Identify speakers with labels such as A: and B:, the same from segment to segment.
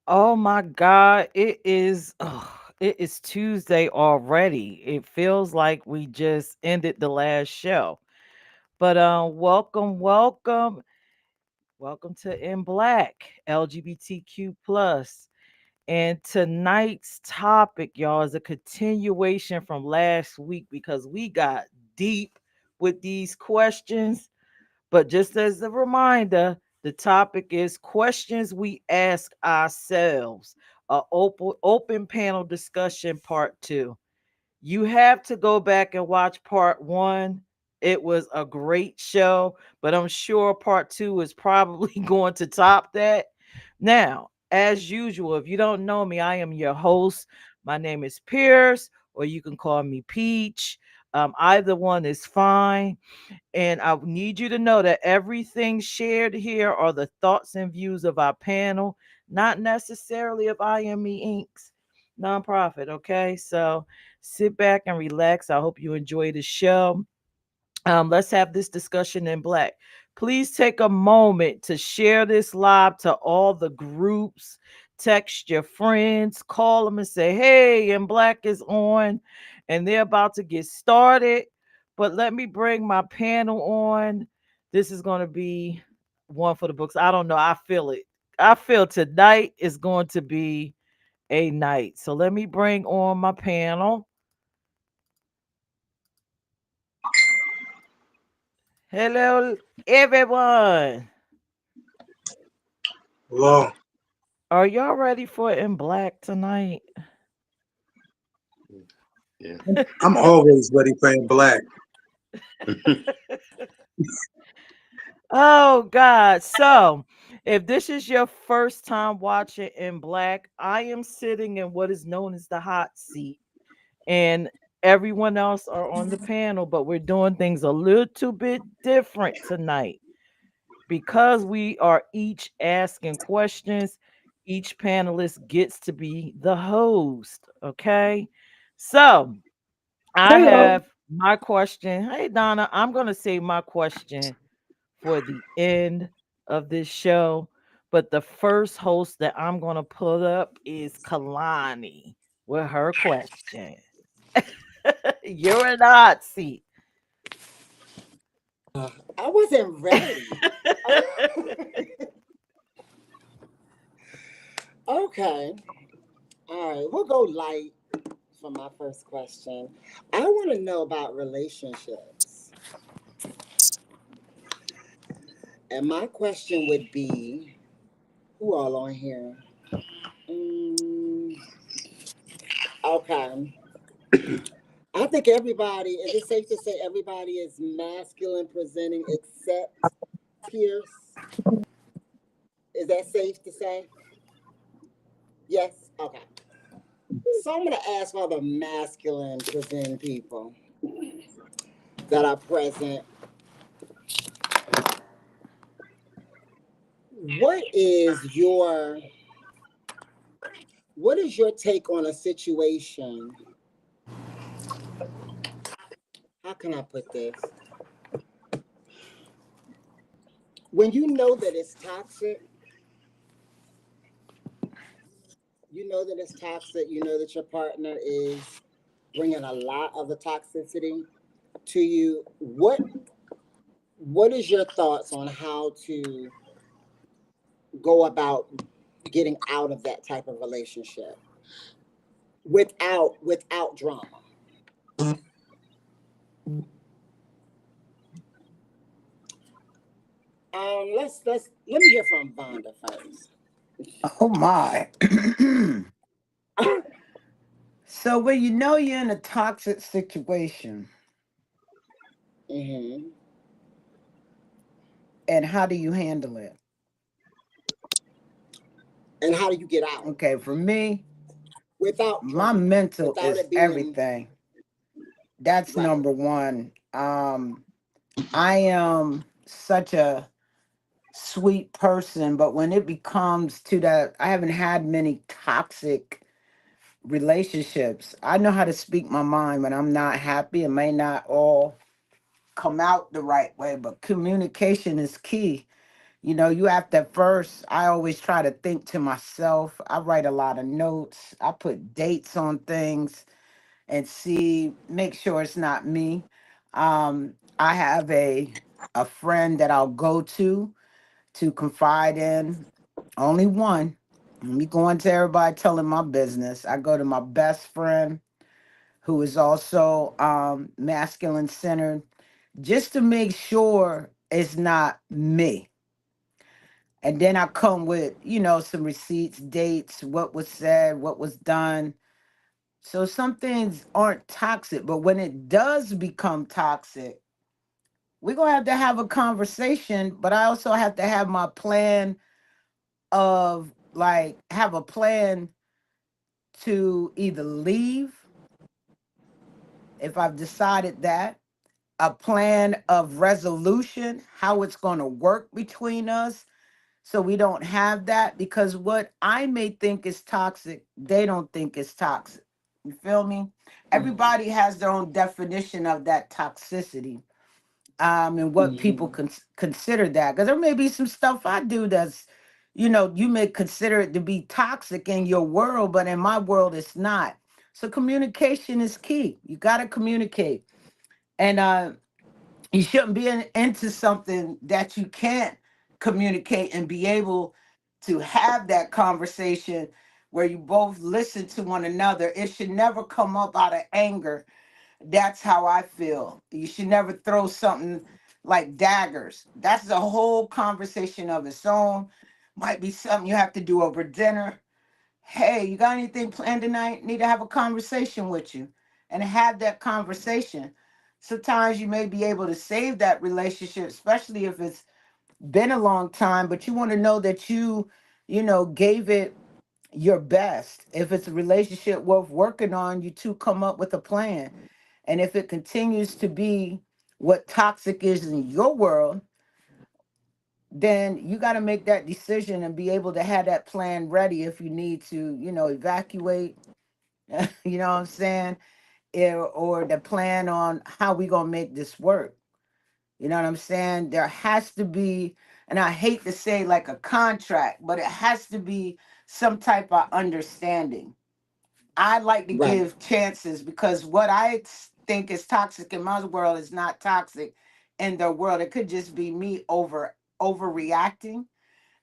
A: Oh my God, it is Tuesday already. It feels like we just ended the last show. But welcome to In Black, LGBTQ plus. And tonight's topic, y'all, is a continuation from last week because we got deep with these questions. But just as a reminder, the topic is questions we ask ourselves, a open panel discussion part two. You have to go back and watch part one. It was a great show, but I'm sure part two is probably going to top that. Now, as usual, if you don't know me, I am your host. My name is Peirrce, or you can call me Peach. Either one is fine. And I need you to know that everything shared here are the thoughts and views of our panel, not necessarily of IME Inc.'s nonprofit. Okay. So sit back and relax. I hope you enjoy the show. Let's have this discussion in black. Please take a moment to share this live to all the groups. Text your friends, call them and say, hey, in black is on, and they're about to get started. But let me bring my panel on. This is going to be one for the books. I don't know. I feel it. I feel tonight is going to be a night. So let me bring on my panel. Hello, everyone.
B: Hello.
A: Are y'all ready for In Black tonight?
C: Yeah.
B: I'm always ready for in black.
A: Oh God. So, if this is your first time watching In Black, I am sitting in what is known as the hot seat, and everyone else are on the panel, but we're doing things a little bit different tonight because we are each asking questions. Each panelist gets to be the host, okay? So, I
D: Hello.
A: have my question. Hey, Donna, I'm going to save my question for the end of this show. But the first host that I'm going to put up is Kalani with her question. You're a Nazi.
D: I wasn't ready. Okay. All right. We'll go light for my first question. I want to know about relationships. And my question would be who all on here? Mm, okay. I think everybody, is it safe to say everybody is masculine presenting except Pierce? Is that safe to say? Yes? Okay. So I'm going to ask all the masculine presenting people that are present. What is your what is your take on a situation? How can I put this? When you know that it's toxic, you know that it's toxic, you know that your partner is bringing a lot of the toxicity to you. What is your thoughts on how to go about getting out of that type of relationship without drama? Let me hear from Vonda first.
E: Oh my. So when you know you're in a toxic situation,
D: Hmm.
E: and how do you handle it?
D: And how do you get out
E: Okay, for me,
D: without
E: my
D: drama,
E: mental
D: without
E: is
D: it being
E: everything. That's
D: right?
E: number one. I am such a sweet person, but when it becomes to that, I haven't had many toxic relationships. I know how to speak my mind when I'm not happy. It may not all come out the right way, but communication is key. You know, you have to first, I always try to think to myself. I write a lot of notes. I put dates on things and make sure it's not me. I have a friend that I'll go to confide in. Only one. Me going to everybody telling my business. I go to my best friend who is also masculine centered, just to make sure it's not me. And then I come with, some receipts, dates, what was said, what was done. So some things aren't toxic, but when it does become toxic, we're going to have a conversation, but I also have to have my plan of like, have a plan to either leave if I've decided that, a plan of resolution, how it's going to work between us. So we don't have that, because what I may think is toxic, they don't think is toxic. You feel me? Everybody has their own definition of that toxicity, and what people consider that. Because there may be some stuff I do that's, you may consider it to be toxic in your world, but in my world, it's not. So communication is key. You got to communicate. And you shouldn't be into something that you can't communicate and be able to have that conversation where you both listen to one another. It should never come up out of anger. That's how I feel. You should never throw something like daggers. That's a whole conversation of its own. Might be something you have to do over dinner. Hey, you got anything planned tonight? Need to have a conversation with you and have that conversation. Sometimes you may be able to save that relationship, especially if it's been a long time, but you want to know that gave it your best. If it's a relationship worth working on, you two come up with a plan. And if it continues to be what toxic is in your world, then you got to make that decision and be able to have that plan ready if you need to, evacuate, you know what I'm saying? Or the plan on how we going to make this work. You know what I'm saying? There has to be, and I hate to say like a contract, but it has to be some type of understanding. I like to
D: Right.
E: give chances, because what I think is toxic in my world is not toxic in their world. It could just be me overreacting.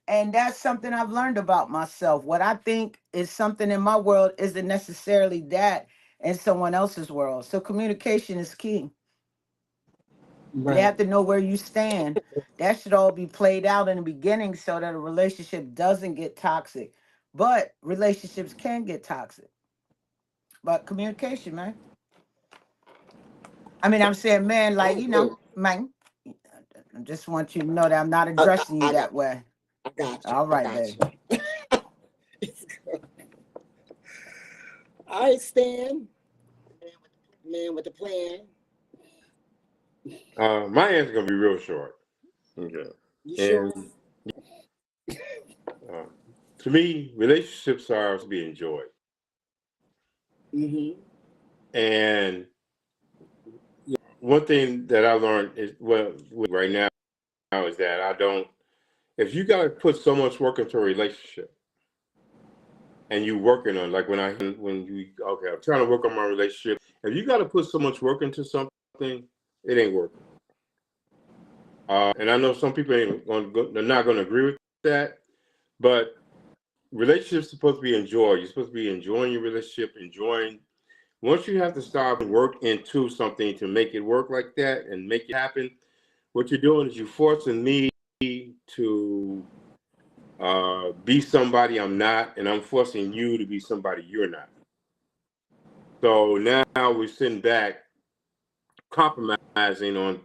E: And that's something I've learned about myself. What I think is something in my world isn't necessarily that in someone else's world. So communication is key. They
D: Right.
E: have to know where you stand. That should all be played out in the beginning so that a relationship doesn't get toxic. But relationships can get toxic. But communication, man. I mean, I'm saying, man,
D: I
E: like,
D: agree.
E: man, I just want you to know that I'm not
D: I,
E: addressing you
D: I got
E: that way.
D: I got you.
E: All
D: I
E: right,
D: got
E: baby.
D: you. All right, Stan, man with the plan.
C: My answer is gonna be real short. Okay.
D: You
C: And
D: sure?
C: to me, relationships are to be enjoyed.
D: Mm-hmm.
C: And one thing that I learned is, well, right now is that I don't. If you gotta put so much work into a relationship, and you working on, like when you okay, I'm trying to work on my relationship. If you gotta put so much work into something, it ain't working. And I know some people they're not gonna agree with that, but relationships supposed to be enjoyed. You're supposed to be enjoying your relationship, enjoying. Once you have to start work into something to make it work like that and make it happen, what you're doing is you're forcing me to be somebody I'm not, and I'm forcing you to be somebody you're not. So now we're sitting back, compromising on.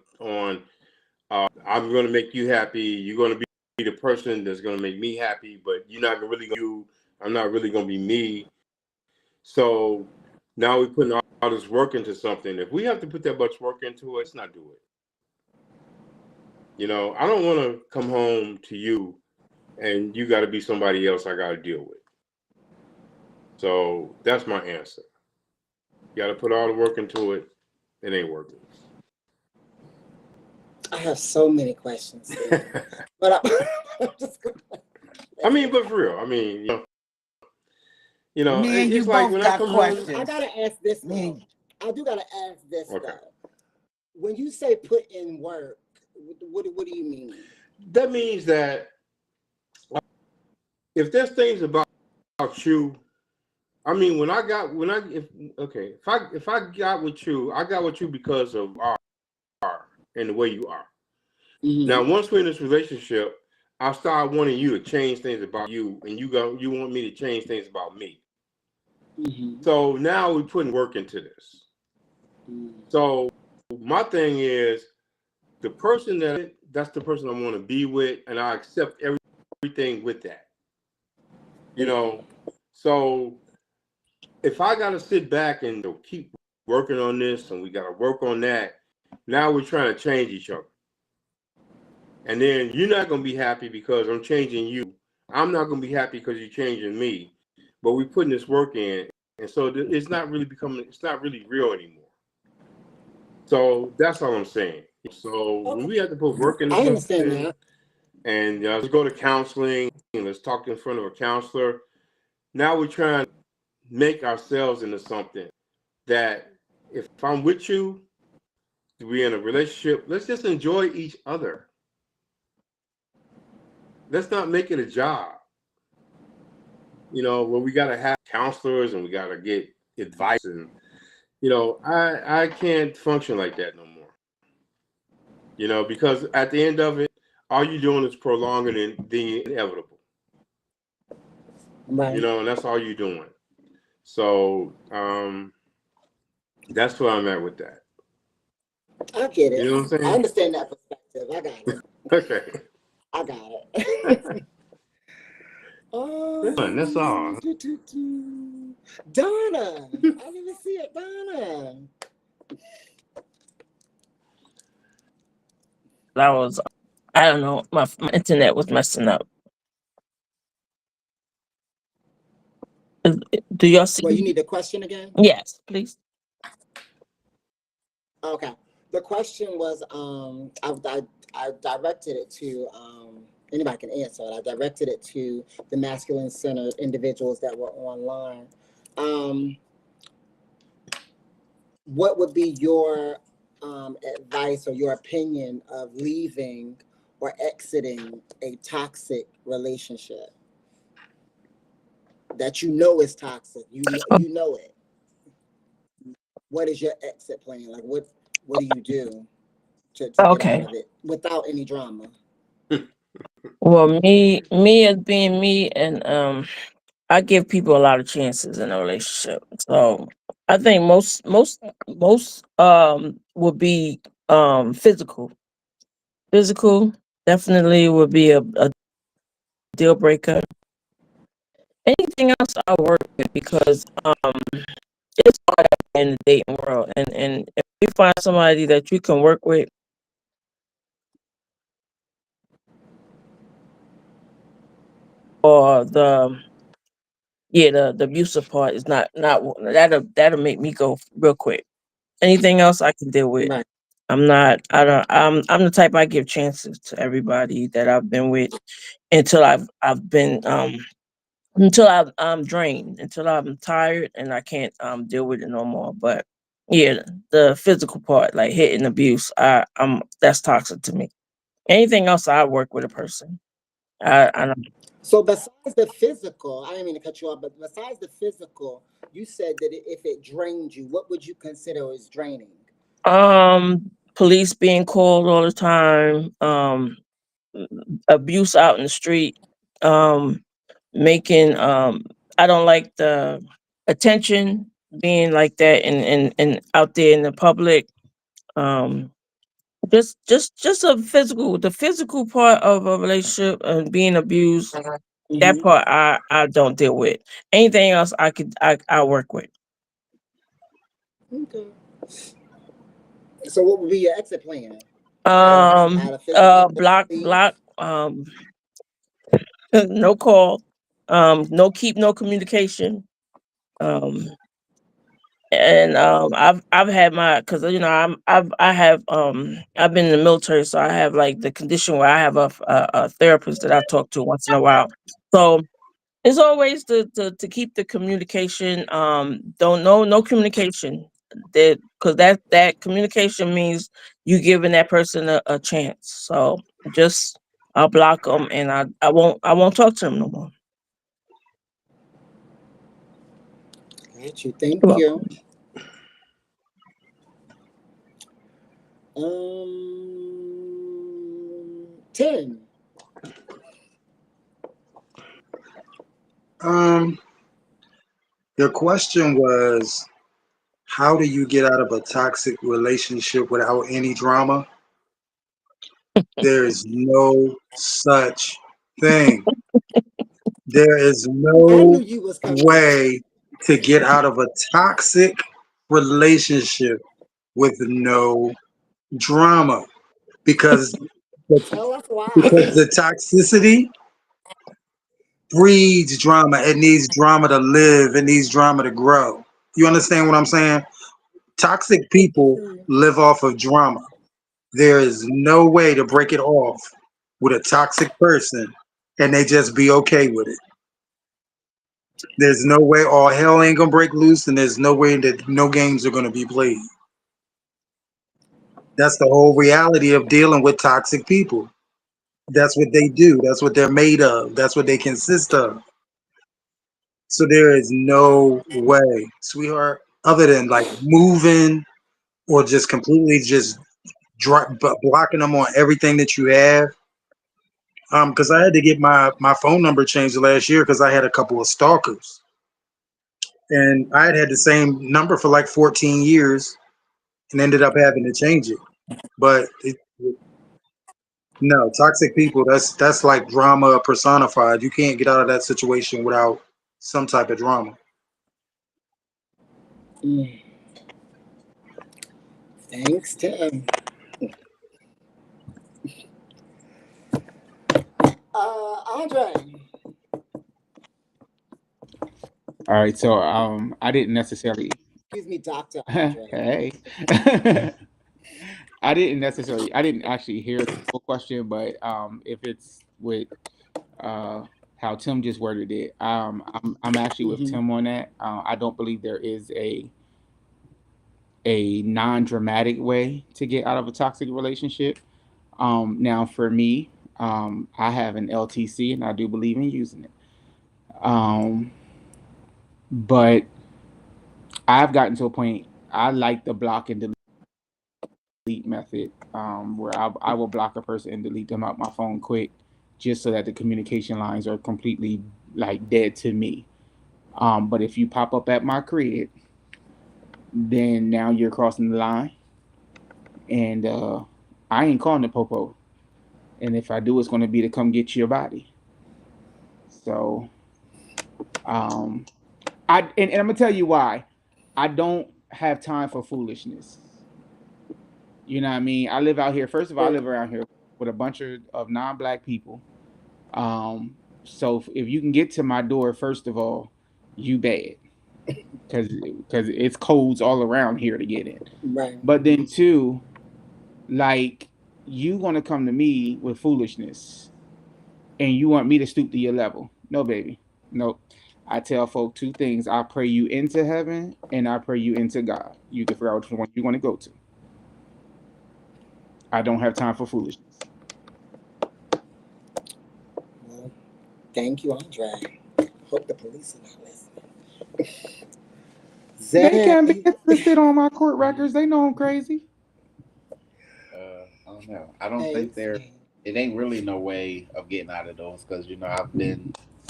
C: I'm going to make you happy. You're going to be the person that's going to make me happy, but you're not really going to you. I'm not really going to be me. So now we're putting all this work into something. If we have to put that much work into it, let's not do it. I don't want to come home to you and you got to be somebody else I got to deal with. So that's my answer. You got to put all the work into it. It ain't working.
D: I have so many questions, but I'm just gonna-
C: I mean, but for real, I mean,
E: Me and you
C: it's like
E: both
C: when I
E: got
C: come home.
D: I
E: questions.
D: gotta ask this
E: Me
D: though.
E: and
D: I do gotta ask this
C: Okay,
D: though. When you say put in work, what do you mean?
C: that means that if there's things about you, I mean, if I got with you, I got with you because of our and the way you are. Now,
D: Mm-hmm.
C: once we're in this relationship, I start wanting you to change things about you, and you want me to change things about me.
D: Mm-hmm.
C: So now we're putting work into this.
D: Mm-hmm.
C: So my thing is the person that's the person I want to be with, and I accept everything with that. You know, so if I got to sit back and keep working on this, and we got to work on that, now we're trying to change each other. And then you're not going to be happy because I'm changing you. I'm not going to be happy because you're changing me. But we're putting this work in. And so it's not really real anymore. So that's all I'm saying. So when
D: Okay.
C: we have to put work into
D: I understand
C: something
D: that.
C: and let's go to counseling and let's talk in front of a counselor, now we're trying to make ourselves into something that if I'm with you, we're in a relationship, let's just enjoy each other. Let's not make it a job. Where we got to have counselors and we got to get advice. And, I can't function like that no more, because at the end of it, all you're doing is prolonging the inevitable,
D: Right.
C: and that's all you're doing. So that's where I'm at with that.
D: I get
C: You
D: it.
C: know what I'm
D: I
C: saying?
D: understand that perspective. I got it.
C: Okay.
D: I got it.
C: That's all.
D: Donna. I didn't see it, Donna.
F: I was, I don't know, my internet was messing up. Do y'all see
D: Well, you
F: me?
D: need the question again?
F: Yes, please.
D: Okay. The question was, I directed it to, anybody can answer it. I directed it to the masculine centered individuals that were online. Um, what would be your advice or your opinion of leaving or exiting a toxic relationship that you know is toxic? You know it. What is your exit plan? Like what do you do to get out
F: Okay.
D: of it without any drama?
F: Well, me as being me, and I give people a lot of chances in a relationship. So I think most would be physical. Physical definitely would be a deal breaker. Anything else I work with because it's hard in the dating world, and if you find somebody that you can work with, or the abusive part is not that'll make me go real quick. Anything else I can deal with.
D: Right.
F: I'm not. I don't. I'm the type I give chances to everybody that I've been with until I've been until I'm drained, until I'm tired and I can't deal with it no more. But yeah, the physical part, like hitting abuse, that's toxic to me. Anything else, I work with a person. I don't.
D: So besides the physical, I didn't mean to cut you off, but besides the physical, you said that if it drained you, what would you consider as draining?
F: Police being called all the time, abuse out in the street, um, making I don't like the attention being like that and out there in the public. Um, just the physical part of a relationship and being abused. That
D: Mm-hmm.
F: part I don't deal with. Anything else I work with.
D: Okay. So what would be your exit plan? Out of physical, please.
F: Block, no call, no communication. Um, And I've had my, because you know I've been in the military, so I have like the condition where I have a therapist that I talk to once in a while. So it's always to keep the communication. Don't no communication, that because that communication means you giving that person a chance. So just I'll block them, and I won't talk to them no more.
D: Got you. Thank
F: You're
D: you.
F: welcome.
D: 10.
B: Your question was, how do you get out of a toxic relationship without any drama? There is no such thing. There is
D: I knew
B: no
D: you was coming with that.
B: way to get out of a toxic relationship with no drama, because
D: Tell us why.
B: because the toxicity breeds drama. It needs drama to live. It needs drama to grow. You understand what I'm saying? Toxic people live off of drama. There is no way to break it off with a toxic person and they just be okay with it. There's no way all hell ain't gonna break loose, and there's no way that no games are gonna be played. That's the whole reality of dealing with toxic people. That's what they do. That's what they're made of. That's what they consist of. So there is no way, sweetheart, other than like moving or just completely just blocking them on everything that you have. Because I had to get my phone number changed last year because I had a couple of stalkers, and I had the same number for like 14 years, and ended up having to change it. But no, toxic people, that's like drama personified. You can't get out of that situation without some type of drama.
D: Mm, thanks, Tim. Andre.
G: All right, so I didn't necessarily.
D: Excuse me, Dr. Andre.
G: Hey, I didn't actually hear the full question, but if it's with uh how Tim just worded it, I'm actually with
D: Mm-hmm.
G: Tim on that. I don't believe there is a non-dramatic way to get out of a toxic relationship. Now for me, I have an LTC and I do believe in using it. Um, but I've gotten to a point. I like the block and delete method, where I will block a person and delete them out my phone quick, just so that the communication lines are completely like dead to me. But if you pop up at my crib, then now you're crossing the line, and I ain't calling the popo. And if I do, it's going to be to come get your body. So, um, and I'm gonna tell you why. I don't have time for foolishness. You know what I mean? I live out here. First of all, I live around here with a bunch of non-black people. So if you can get to my door, first of all, you bad, because it's codes all around here to get in.
D: Right.
G: But then two, like, you want to come to me with foolishness, and you want me to stoop to your level? No, baby, no. I tell folk two things: I pray you into heaven, and I pray you into God. You can figure out which one you want to go to. I don't have time for foolishness.
D: Well, thank you, Andre. Hope the police are not listening.
G: They
D: Zay.
G: can't be interested on my court records. They know I'm crazy.
H: I don't know. I don't
D: Hey,
H: think there. It ain't really no way of getting out of those because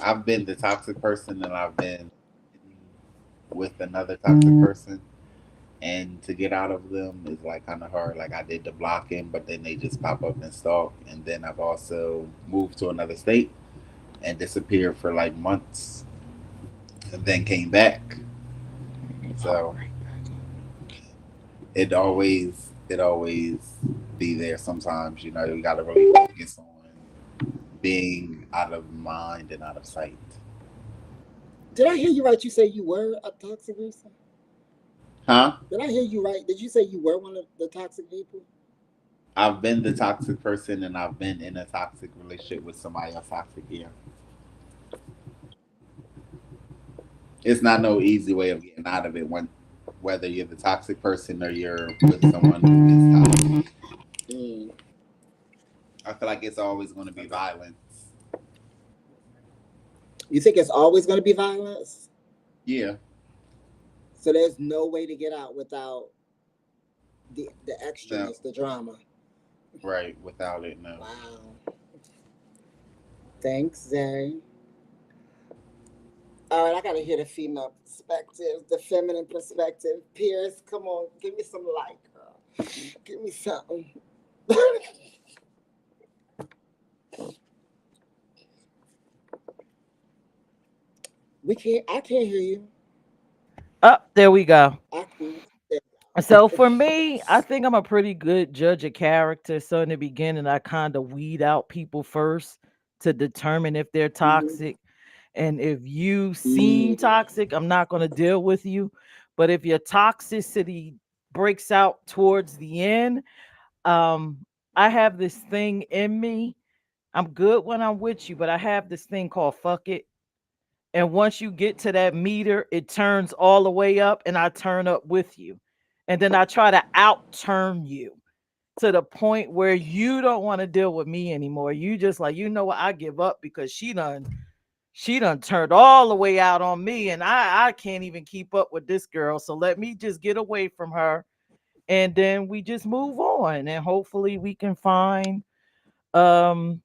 H: I've been the toxic person and I've been with another toxic person, and to get out of them is like kind of hard. Like I did the blocking, but then they just pop up and stalk. And then I've also moved to another state and disappeared for like months, and then came back. So it always be there. Sometimes you got to really focus on being out of mind and out of sight.
D: did I hear you right? You say you were a toxic person?
H: Huh?
D: Did I hear you right? Did you say you were one of the toxic people?
H: I've been the toxic person, and I've been in a toxic relationship with somebody else toxic. Yeah, it's not no easy way of getting out of it. When whether you're the toxic person or you're with someone who is toxic,
D: Mm.
H: I feel like it's always going to be violence.
D: You think it's always going to be violence?
H: Yeah,
D: So there's no way to get out without the
H: no,
D: extraness, the drama.
H: right. Without it, no.
D: Wow. Thanks, Zay. All right, I gotta hear the female perspective, the feminine perspective. Peirrce, come on, give me some light, girl. Give me something. We can't. I can't hear you.
A: Up there we go.
D: I can't.
A: So for me, I think I'm a pretty good judge of character. So in the beginning, I kind of weed out people first to determine if they're
D: Mm-hmm.
A: toxic. And if you seem
D: Mm.
A: toxic, I'm not going to deal with you. But if your toxicity breaks out towards the end, um, I have this thing in me. I'm good when I'm with you, but I have this thing called fuck it. And once you get to that meter, it turns all the way up and I turn up with you. And then I try to outturn you to the point where you don't want to deal with me anymore. You just like, you know what, I give up because she done turned all the way out on me and I can't even keep up with this girl. So let me just get away from her and then we just move on and hopefully we can find um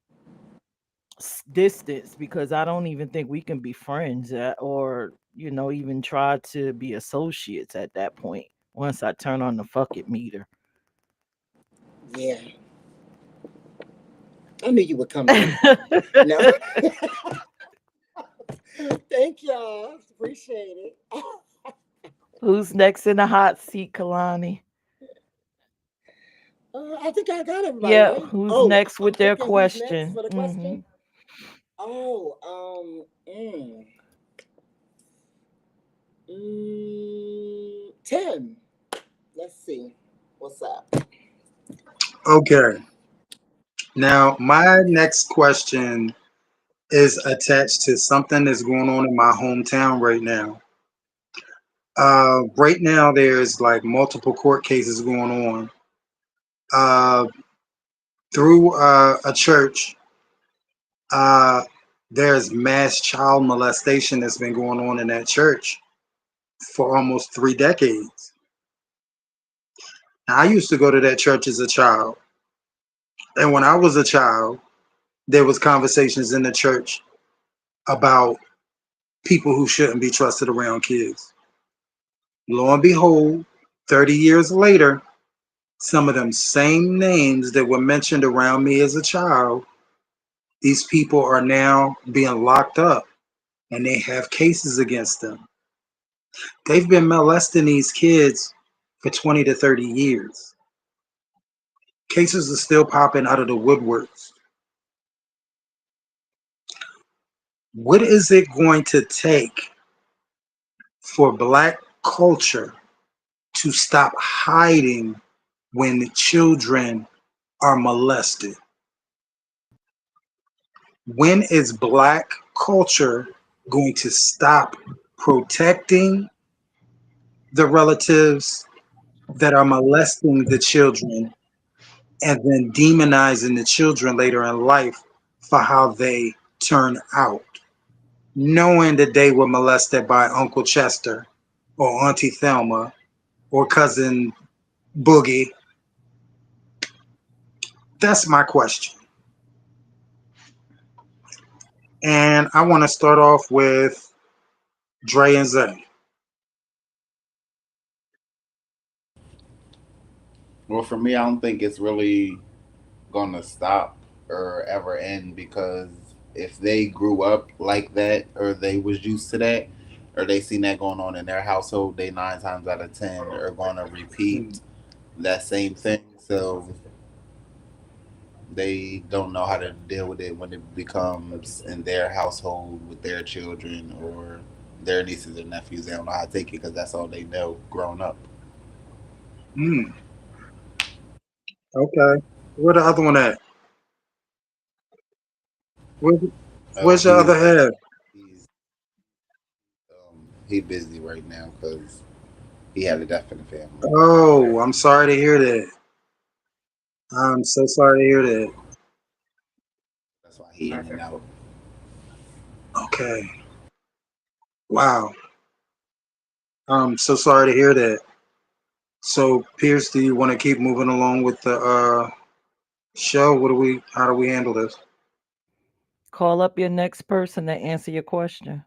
A: distance because I don't even think we can be friends or even try to be associates at that point once I turn on the fuck it meter.
D: Yeah, I knew you would come through. No, thank y'all. Appreciate it.
A: Who's next in the hot seat, Kalani?
D: I think I got everybody
A: Yeah,
D: right.
A: who's
D: Oh,
A: next with their
D: okay. Who's next
A: question?
D: for the
A: Hmm.
D: question? Oh, Tim. Let's see. What's up?
B: Okay. Now, my next question is attached to something that's going on in my hometown right now. Right now, there's like multiple court cases going on. Uh, through a church, uh, there's mass child molestation that's been going on in that church for almost 3 decades. Now, I used to go to that church as a child, and when I was a child, there was conversations in the church about people who shouldn't be trusted around kids. Lo and behold, 30 years later, some of them same names that were mentioned around me as a child, these people are now being locked up and they have cases against them. They've been molesting these kids for 20 to 30 years. Cases are still popping out of the woodworks. What is it going to take for Black culture to stop hiding when children are molested? When is Black culture going to stop protecting the relatives that are molesting the children and then demonizing the children later in life for how they turn out, knowing that they were molested by Uncle Chester or Auntie Thelma or cousin Boogie? That's my question. And I want to start off with Dre and Zay.
H: Well, for me, I don't think it's really gonna stop or ever end because if they grew up like that or they was used to that or they seen that going on in their household, they 9 times out of 10 are gonna repeat that same thing. So they don't know how to deal with it when it becomes in their household with their children or their nieces and nephews. They don't know how to take it because that's all they know growing up.
B: Hmm. Okay. Where the other one at? Where's,
H: Oh,
B: where's your other half?
H: he's he busy right now because he had a death in the family.
B: Oh, I'm sorry to hear that. I'm so sorry to hear that.
H: That's why he in and out.
B: Okay. Wow. I'm so sorry to hear that. So, Peirrce, do you want to keep moving along with the show? How do we handle this?
A: Call up your next person to answer your question.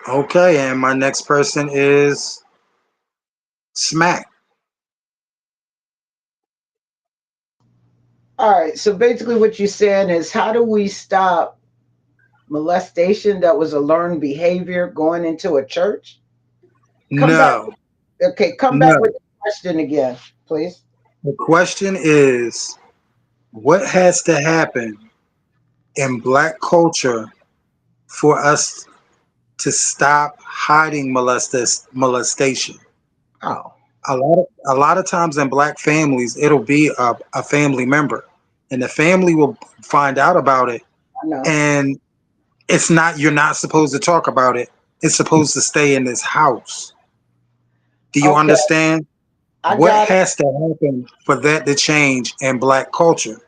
B: Okay, and my next person is Smack.
E: All right. So basically, what you're saying is, how do we stop molestation that was a learned behavior going into a church? Come back.
B: No,
E: Okay, come back with
B: no.
E: the question again, please.
B: The question is, what has to happen in Black culture for us to stop hiding molestation?
E: Oh,
B: A lot of times in Black families, it'll be a family member, and the family will find out about it,
E: I know.
B: and it's not you're not supposed to talk about it. It's supposed to stay in this house. Do you
E: Okay,
B: understand?
E: I
B: What
E: got it.
B: has to happen for that to change in Black culture?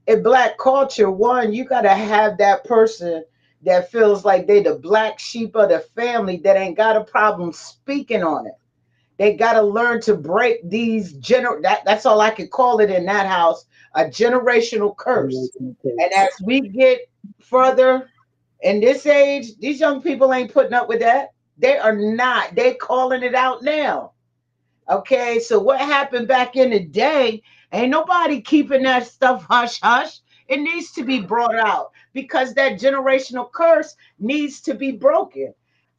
E: In Black culture, one, you got to have that person that feels like they the black sheep of the family that ain't got a problem speaking on it. They got to learn to break these that's all I could call it in that house, a generational curse. And as we get further in this age, these young people ain't putting up with that. They are not. They calling it out now. Okay, so what happened back in the day? Ain't nobody keeping that stuff hush hush. It needs to be brought out because that generational curse needs to be broken.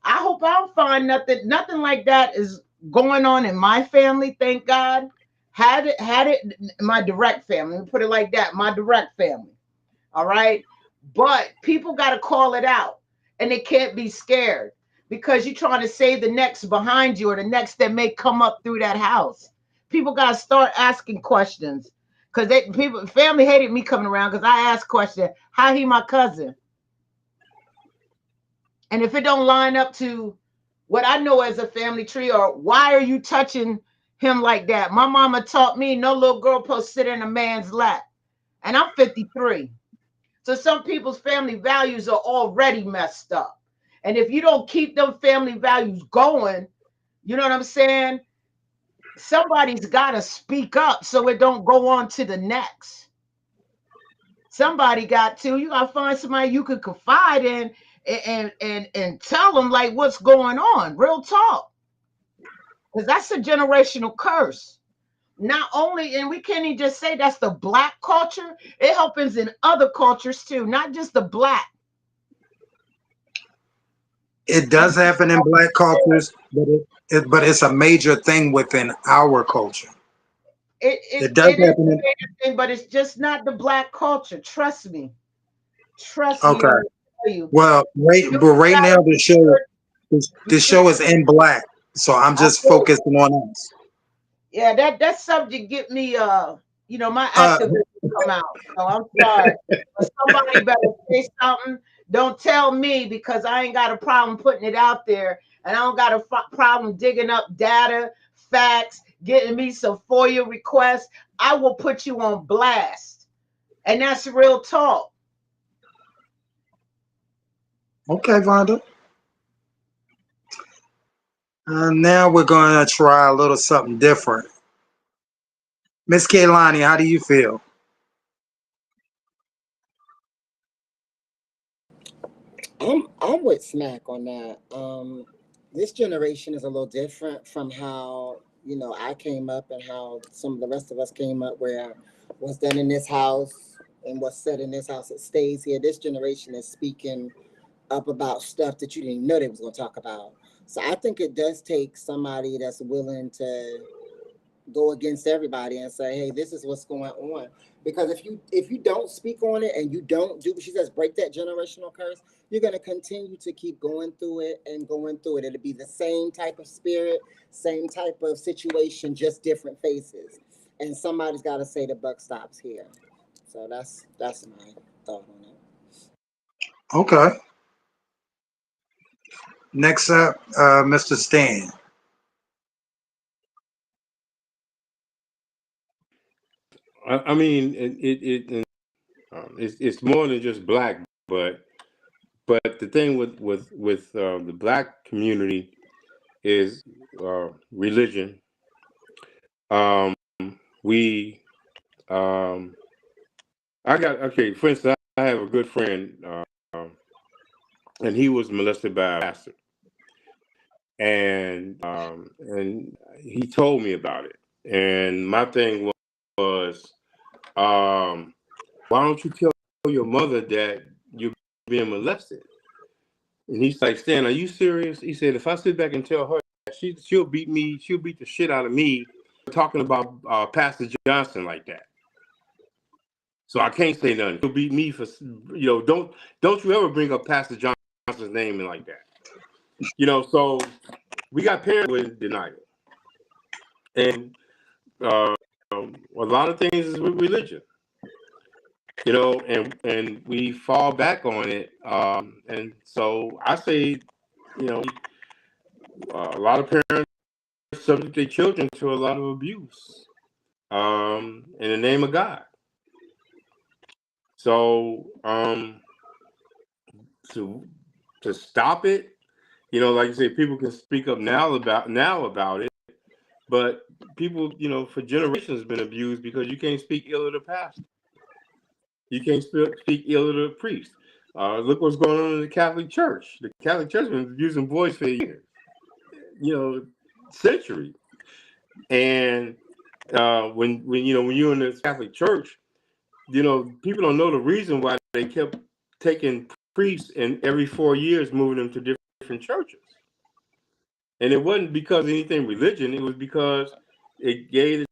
E: I hope I don't find nothing like that is going on in my family. Thank God. Had it my direct family. Let me put it like that. My direct family. All right. But people got to call it out and they can't be scared because you're trying to save the next behind you or the next that may come up through that house. People got to start asking questions because people, family hated me coming around because I asked question, how he my cousin? And if it don't line up to what I know as a family tree or why are you touching him like that? My mama taught me no little girl supposed to sit in a man's lap. And I'm 53. So some people's family values are already messed up. And if you don't keep them family values going, you know what I'm saying? Somebody's got to speak up so it don't go on to the next. Somebody got to. You got to find somebody you could confide in and tell them like what's going on. Real talk. Because that's a generational curse. Not only, and we can't even just say that's the black culture, it happens in other cultures too, not just the black.
B: It
E: And
B: does happen in Black cultures, but but it's a major thing within our culture.
E: it it,
B: It does
E: it is
B: happen
E: a
B: in.
E: major thing, but it's just not the black culture. Trust me. Trust me when
B: Okay.
E: I tell you.
B: Well,
E: You
B: right now
E: gotta
B: the show
E: you
B: the
E: just
B: show is in black, so I'm
E: I
B: just
E: feel
B: focusing on us.
E: yeah, that subject get me my
B: Uh,
E: activism come out. So I'm sorry. But somebody better say something. Don't tell me because I ain't got a problem putting it out there. And I don't got a problem digging up data, facts, getting me some FOIA requests. I will put you on blast. And that's real talk.
B: okay, Vonda. Now we're going to try a little something different. Miss Kaylani, how do you feel?
D: I'm with Smack on that. This generation is a little different from how I came up and how some of the rest of us came up. Where what's done in this house and what's said in this house, it stays here. This generation is speaking up about stuff that you didn't even know they was going to talk about. So I think it does take somebody that's willing to go against everybody and say, hey, this is what's going on. Because if you don't speak on it and you don't do, she says, break that generational curse, you're going to continue to keep going through it and going through it. It'll be the same type of spirit, same type of situation, just different faces. And somebody's got to say the buck stops here. So that's my thought on it.
B: Okay. Next up, Mr. Stan.
C: I mean, it's more than just black, but the thing with the black community is religion. Um, we I got okay. For instance, I have a good friend, and he was molested by a pastor, and he told me about it. And my thing was, why don't you tell your mother that you're being molested? And he's like, Stan, are you serious? He said, if I sit back and tell her, she'll beat me. She'll beat the shit out of me talking about Pastor Johnson like that. So I can't say nothing. She'll beat me for, don't you ever bring up Pastor Johnson's name in like that. So we got parents with denial. And a lot of things is with religion. And we fall back on it. And so I say, a lot of parents subject their children to a lot of abuse in the name of God. So to stop it, like you say, people can speak up now about it, but people, for generations been abused because you can't speak ill of the pastor. You can't speak ill of the priest. Look what's going on in the Catholic Church. The Catholic Church has been abusing boys for years, centuries. And when you're in the Catholic Church, people don't know the reason why they kept taking priests and every 4 years moving them to different churches. And it wasn't because of anything religion. It was because it gave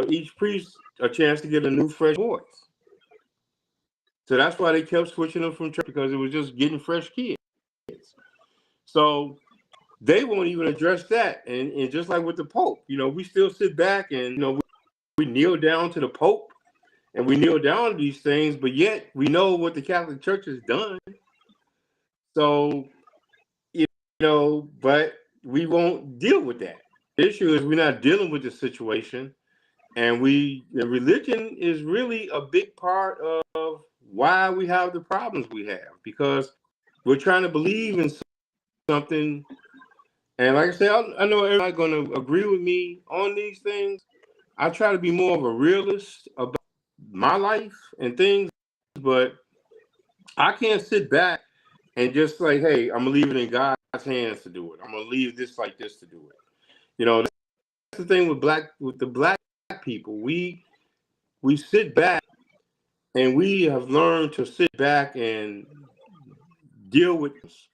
C: each priest a chance to get a new, fresh voice. So that's why they kept switching them from church, because it was just getting fresh kids. So they won't even address that. And just like with the Pope, we still sit back and, we kneel down to the Pope and we kneel down to these things, but yet we know what the Catholic Church has done. So, but we won't deal with that. The issue is we're not dealing with the situation. And religion is really a big part of why we have the problems we have, because we're trying to believe in something. And like I said, I know everybody's going to agree with me on these things. I try to be more of a realist about my life and things, but I can't sit back and just like, hey, I'm gonna leave it in God's hands to do it. I'm gonna leave this like this to do it. That's the thing with the black people. We sit back, and we have learned to sit back and deal with this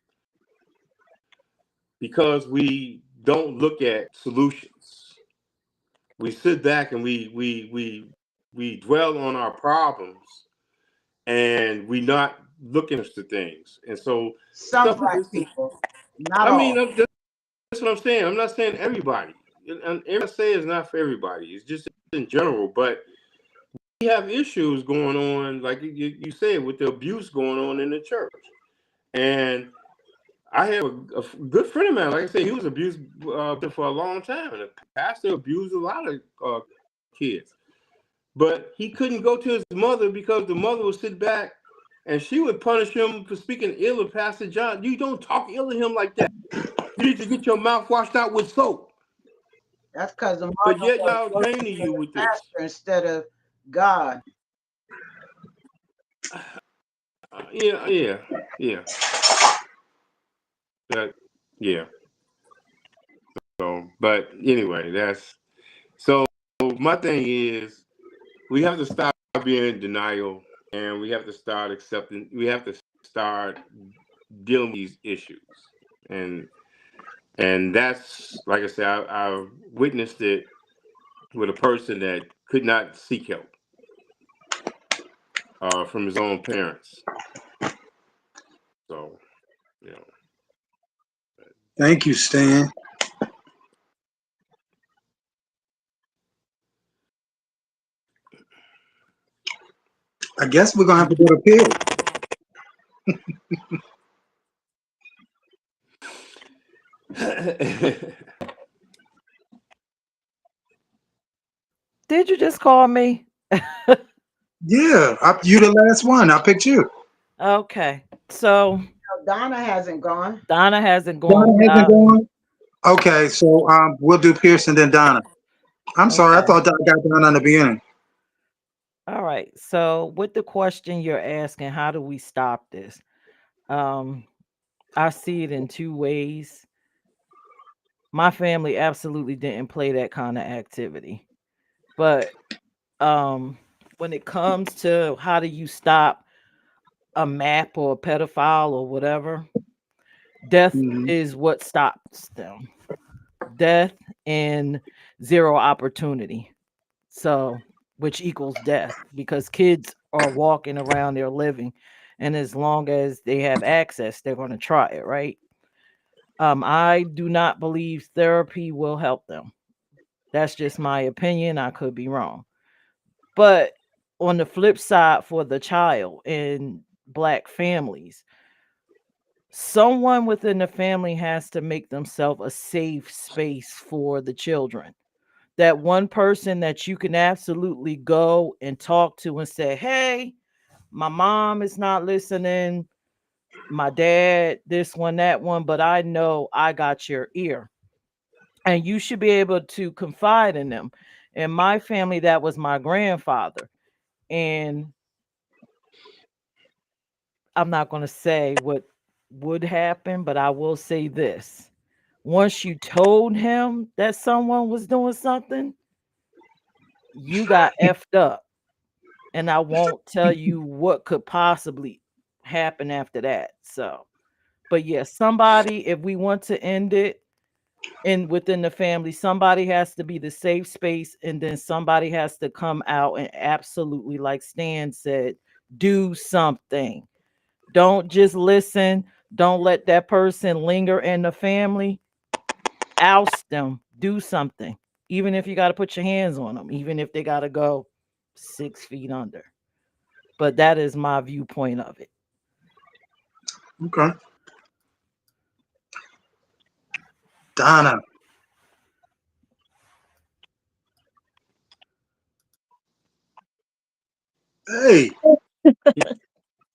C: because we don't look at solutions. We sit back and we dwell on our problems, and we not looking at the things. And so
E: Some
C: stuff like
E: black
C: this.
E: people, not
C: I mean,
E: all.
C: that's what I'm saying. I'm not saying everybody. And everything I say is not for everybody. It's just in general. But we have issues going on, like you said, with the abuse going on in the church. And I have a good friend of mine. Like I said, he was abused for a long time, and the pastor abused a lot of kids. But he couldn't go to his mother because the mother would sit back, and she would punish him for speaking ill of Pastor John. You don't talk ill of him like that. You need to get your mouth washed out with soap.
E: That's because the mother
C: But yet
E: was
C: y'all came to
E: worshiping
C: you
E: the
C: with this.
E: pastor instead of God.
C: Yeah. Yeah. So, but anyway, so my thing is we have to stop being in denial, and we have to start accepting. We have to start dealing with these issues, and that's like I said, I've witnessed it with a person that could not seek help from his own parents. So, you know,
B: Thank you, Stan. I guess we're gonna have to go to Peirrce.
A: Did you just call me?
B: Yeah, you the last one. I picked you.
A: Okay. So
E: No, Donna hasn't gone.
A: Donna hasn't gone.
B: Donna hasn't gone. Okay, so we'll do Peirce and then Donna. I'm sorry, I
A: Okay.
B: thought I got Donna in the beginning.
A: All right. So with the question you're asking, how do we stop this? Um, I see it in two ways. My family absolutely didn't play that kind of activity. But when it comes to how do you stop a map or a pedophile or whatever, death
B: Hmm.
A: is what stops them. Death and zero opportunity. So, which equals death because kids are walking around, they're living, and as long as they have access, they're going to try it, right? I do not believe therapy will help them. That's just my opinion. I could be wrong. But on the flip side, for the child in black families, someone within the family has to make themselves a safe space for the children. That one person that you can absolutely go and talk to and say, hey, my mom is not listening, my dad, this one, that one, but I know I got your ear. And you should be able to confide in them. In my family, that was my grandfather. And I'm not going to say what would happen, but I will say this. Once you told him that someone was doing something, you got effed up. And I won't tell you what could possibly happen after that. So, but yeah, somebody, if we want to end it in within the family, somebody has to be the safe space, and then somebody has to come out and absolutely, like Stan said, do something. Don't just listen. Don't let that person linger in the family. Oust them. Do something. Even if you got to put your hands on them, even if they got to go 6 feet under. But that is my viewpoint of it.
B: Okay, Donna. Hey.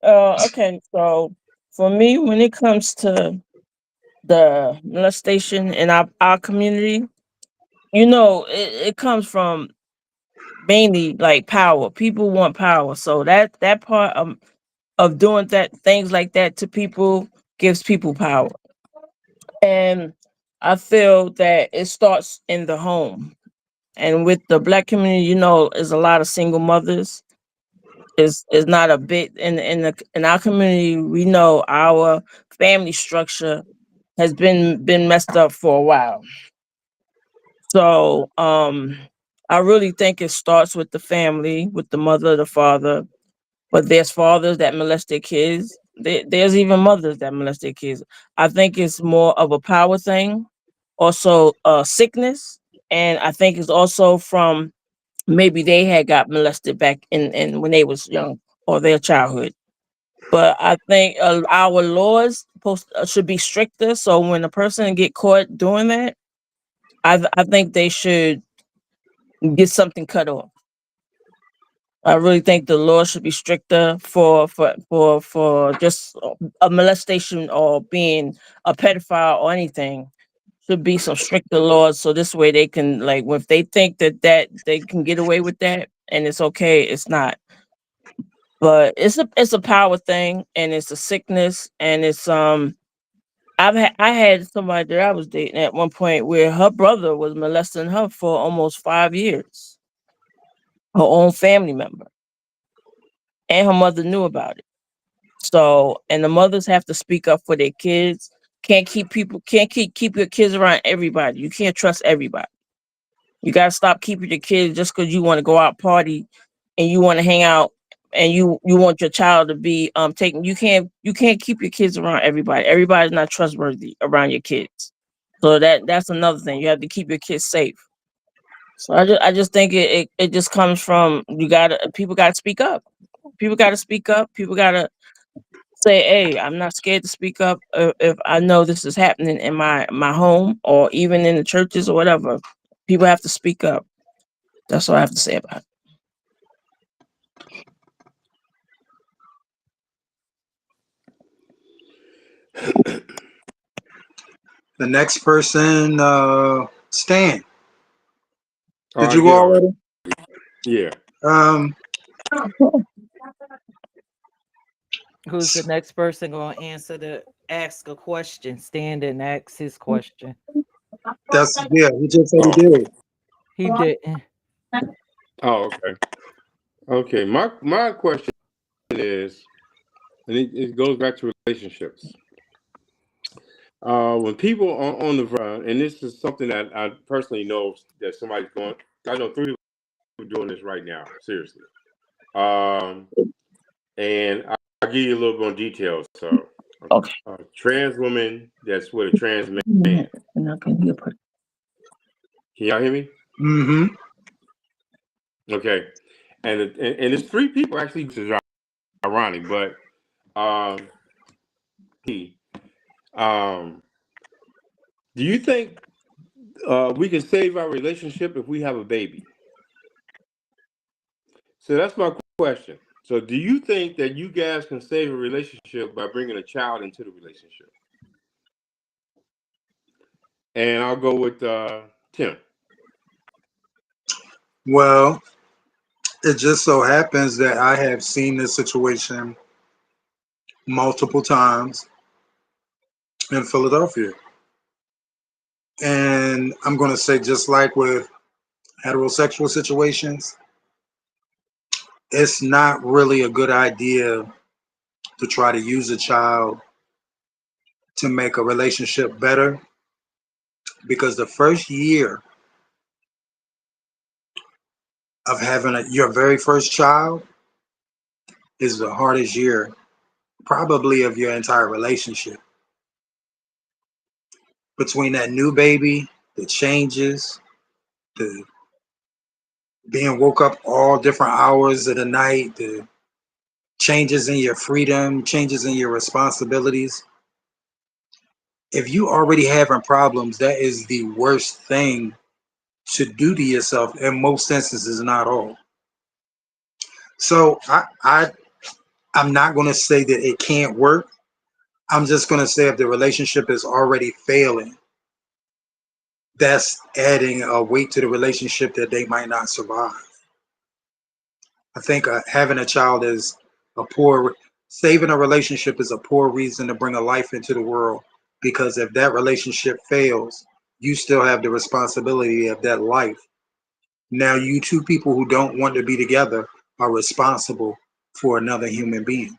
F: Okay, so for me, when it comes to the molestation in our community, it comes from mainly like power. People want power, so that part of doing that things like that to people gives people power. And I feel that it starts in the home. And with the black community, is a lot of single mothers. Is not a bit in our community. We know our family structure has been messed up for a while. So I really think it starts with the family, with the mother, the father. But there's fathers that molest their kids. There's even mothers that molest their kids. I think it's more of a power thing, also sickness, and I think it's also from maybe they had got molested back in when they was young or their childhood. But I think our laws should be stricter. So when a person get caught doing that, I think they should get something cut off. I really think the law should be stricter for just a molestation or being a pedophile or anything. Should be some stricter laws so this way they can, like, if they think that they can get away with that and it's okay, it's not. But it's a power thing and it's a sickness and it's I had somebody that I was dating at one point where her brother was molesting her for almost 5 years, her own family member, and her mother knew about it. So, and the mothers have to speak up for their kids. Can't keep your kids around everybody. You can't trust everybody. You gotta stop keeping your kids just because you want to go out party and you want to hang out and you want your child to be taken. You can't keep your kids around everybody. Everybody's not trustworthy around your kids. So that's another thing. You have to keep your kids safe. So I just think it just comes from people gotta speak up. People gotta speak up. People gotta say, hey, I'm not scared to speak up if I know this is happening in my home or even in the churches or whatever. People have to speak up. That's all I have to say about it.
B: The next person, Stan.
C: Oh,
B: Did
C: I
B: you go
C: did already.
B: already?
C: Yeah.
B: Um,
A: Who's the next person going to ask a question? Stand and ask his question.
B: that's yeah. He just said he
C: Oh.
B: did.
A: He didn't.
C: Oh, okay. Okay. My question is, and it goes back to relationships. When people on the and this is something that I personally know that somebody's going. I know 3 people doing this right now. Seriously. Um, and I'll give you a little more details. So,
F: Okay.
C: a trans woman that's with a trans man.
F: And I can hear put
C: Can y'all hear me?
B: Mm-hmm.
C: Okay. And it's 3 people actually, which is ironic, but he do you think we can save our relationship if we have a baby? So that's my question. So do you think that you guys can save a relationship by bringing a child into the relationship? And I'll go with Tim.
B: Well, it just so happens that I have seen this situation multiple times in Philadelphia. And I'm going to say, just like with heterosexual situations, it's not really a good idea to try to use a child to make a relationship better, because the first year of having your very first child is the hardest year probably of your entire relationship. Between that new baby, the changes, the being woke up all different hours of the night, the changes in your freedom, changes in your responsibilities. If you already having problems, that is the worst thing to do to yourself in most instances, not all. So I'm not going to say that it can't work. I'm just going to say if the relationship is already failing, that's adding a weight to the relationship that they might not survive. I think having a child is saving a relationship is a poor reason to bring a life into the world, because if that relationship fails, you still have the responsibility of that life. Now, you 2 people who don't want to be together are responsible for another human being.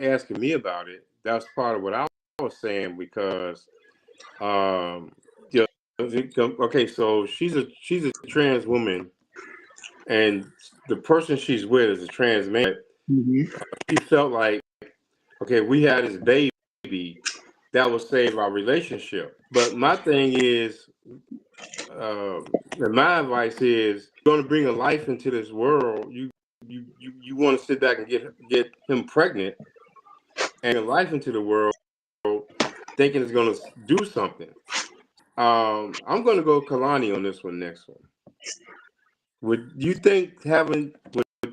C: Asking me about it, that's part of what I was saying because yeah, okay, so she's a trans woman and the person she's with is a trans man.
B: Mm-hmm.
C: She felt like, okay, we had this baby that will save our relationship. But my thing is, and my advice is, you're going to bring a life into this world. You want to sit back and get him pregnant and a life into the world, thinking it's going to do something. I'm going to go Kalani on this one. Next one. Would you think would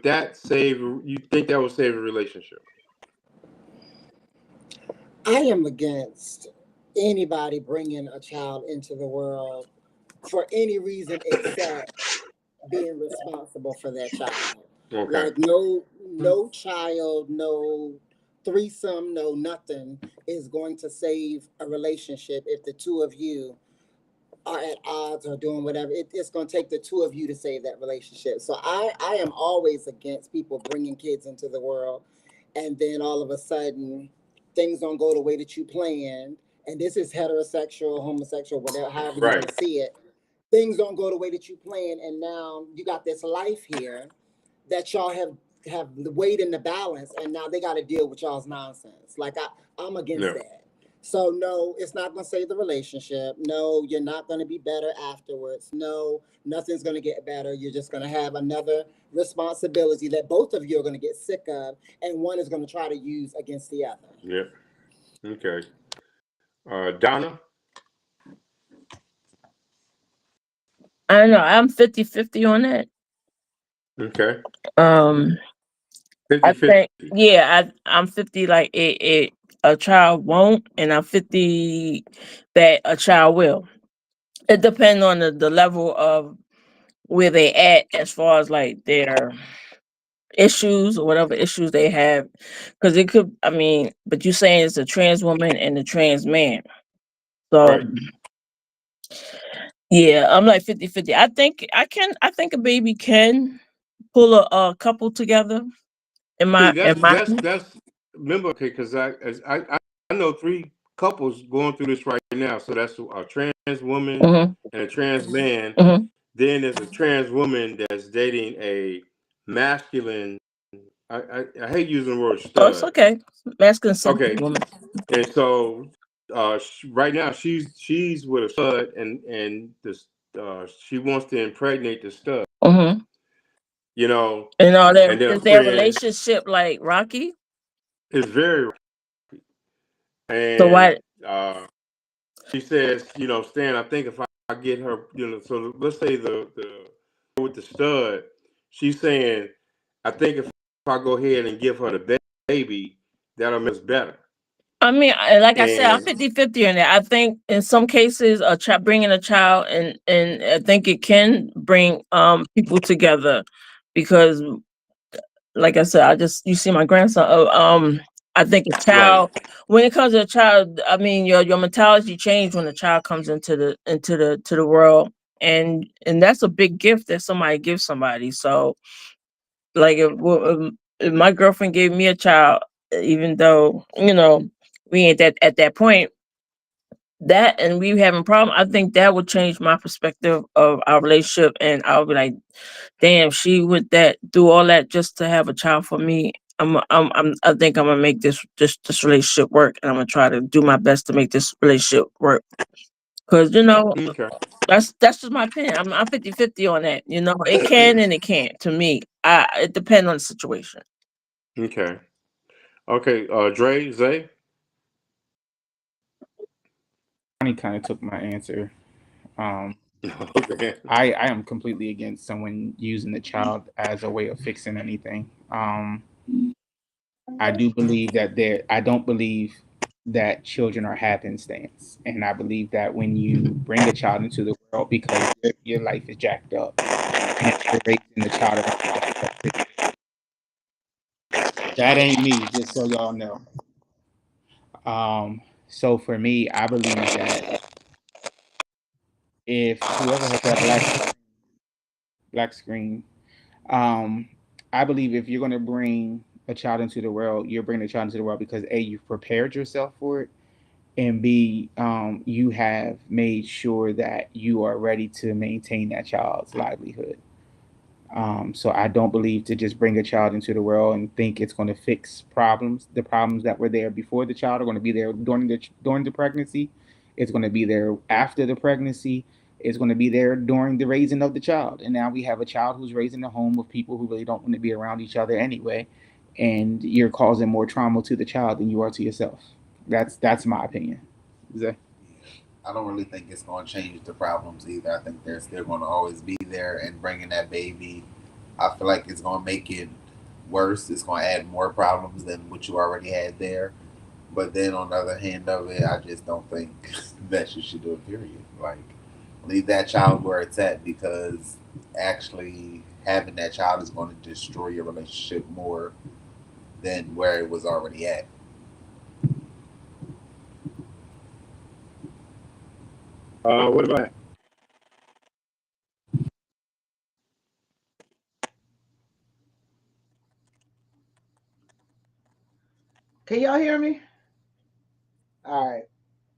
C: that save? You think that would save a relationship?
D: I am against anybody bringing a child into the world for any reason except being responsible for that child.
C: Okay.
D: Like no child, no threesome, no nothing is going to save a relationship if the two of you are at odds or doing whatever. It's going to take the two of you to save that relationship. So I am always against people bringing kids into the world and then all of a sudden things don't go the way that you planned and this is heterosexual, homosexual, whatever, however you want
C: Right.
D: to see it, things don't go the way that you plan, and now you got this life here that y'all have the weight in the balance, and now they got to deal with y'all's nonsense. Like I'm against
C: No.
D: that. So no, it's not going to save the relationship. No, you're not going to be better afterwards. No, nothing's going to get better. You're just going to have another responsibility that both of you are going to get sick of, and one is going to try to use against the other.
C: Yep. Okay. Donna.
F: I don't know. I'm 50-50 on that.
C: Okay.
F: Um,
C: 50
F: I
C: 50.
F: think, yeah, I'm 50 like it a child won't, and I'm 50 that a child will. It depends on the level of where they at as far as like their issues or whatever issues they have. Because it could, I mean, but you saying it's a trans woman and a trans man. So
C: Right.
F: yeah, I'm like 50-50. I think a baby can pull a couple together in
C: See,
F: my in my
C: that's remember, okay, because I know three couples going through this right now. So that's a trans woman
F: hmm
C: and a trans man.
F: hmm
C: Then there's a trans woman that's dating a masculine. I hate using the word
F: Oh, it's
C: stud.
F: okay. Masculine
C: Okay,
F: sentiment woman.
C: and so right now she's with a stud, and this she wants to impregnate the stud.
F: hmm
C: You know,
F: And all that
C: and then
F: is
C: a
F: their
C: friend
F: relationship like Rocky?
C: is very
F: So
C: and
F: why?
C: she says, Stan, I think if I get her, so let's say the with the stud, she's saying, I think if I go ahead and give her the baby, that'll make us better.
F: I mean, like I said, I'm
C: And
F: 50-50 in that. I think in some cases, bringing a child, and I think it can bring people together, because, like I said, you see my grandson. I think a
C: right,
F: child, when it comes to a child, I mean, your mentality change when a child comes into the world, and that's a big gift that somebody gives somebody. So, like, if my girlfriend gave me a child, even though we ain't that at that point, that and we having problem, I think that would change my perspective of our relationship, and I'll be like, damn, she would that do all that just to have a child for me. I think I'm gonna make this relationship work, and I'm gonna try to do my best to make this relationship work. Cause
C: okay,
F: that's just my opinion. I'm 50-50 on that. It can and it can't. To me, it depends on the situation.
C: okay, okay. Dre, Zay,
G: Johnny kind of took my answer. Um,
C: okay,
G: I am completely against someone using the child as a way of fixing anything. I do believe that I don't believe that children are happenstance, and I believe that when you bring a child into the world because your life is jacked up and you're raising the child around that ain't me. Just so y'all know. So for me, I believe that if whoever has that black screen, um, I believe if you're going to bring a child into the world, you're bringing a child into the world because A, you've prepared yourself for it, and B, you have made sure that you are ready to maintain that child's livelihood. So I don't believe to just bring a child into the world and think it's going to fix problems. The problems that were there before the child are going to be there during the pregnancy. It's going to be there after the pregnancy. It's going to be there during the raising of the child. And now we have a child who's raised in a home with people who really don't want to be around each other anyway, and you're causing more trauma to the child than you are to yourself. That's my opinion. Is that?
H: I don't really think it's going to change the problems either. I think they're still going to always be there, and bringing that baby, I feel like it's going to make it worse. It's going to add more problems than what you already had there. But then on the other hand of it, I just don't think that you should do it. Period. Like, leave that child where it's at, because actually having that child is going to destroy your relationship more than where it was already at.
C: what about
E: Can y'all hear me? All right.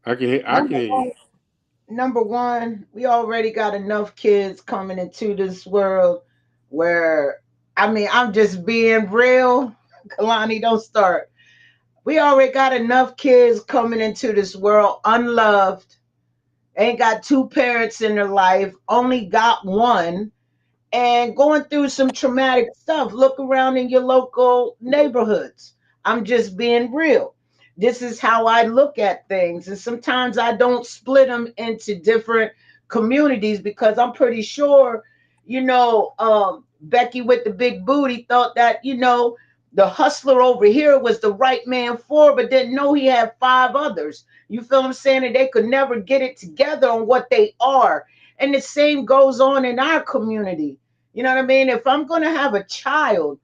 C: I can hear. I can
E: Number
C: hear you.
E: one, number one, we already got enough kids coming into this world where, I mean, I'm just being real. Kalani, don't start. We already got enough kids coming into this world unloved, ain't got two parents in their life, only got one, and going through some traumatic stuff. Look around in your local neighborhoods. I'm just being real. This is how I look at things. And sometimes I don't split them into different communities because I'm pretty sure, Becky with the big booty thought that, the hustler over here was the right man for, her, but didn't know he had five others. You feel what I'm saying? And they could never get it together on what they are. And the same goes on in our community. You know what I mean? If I'm going to have a child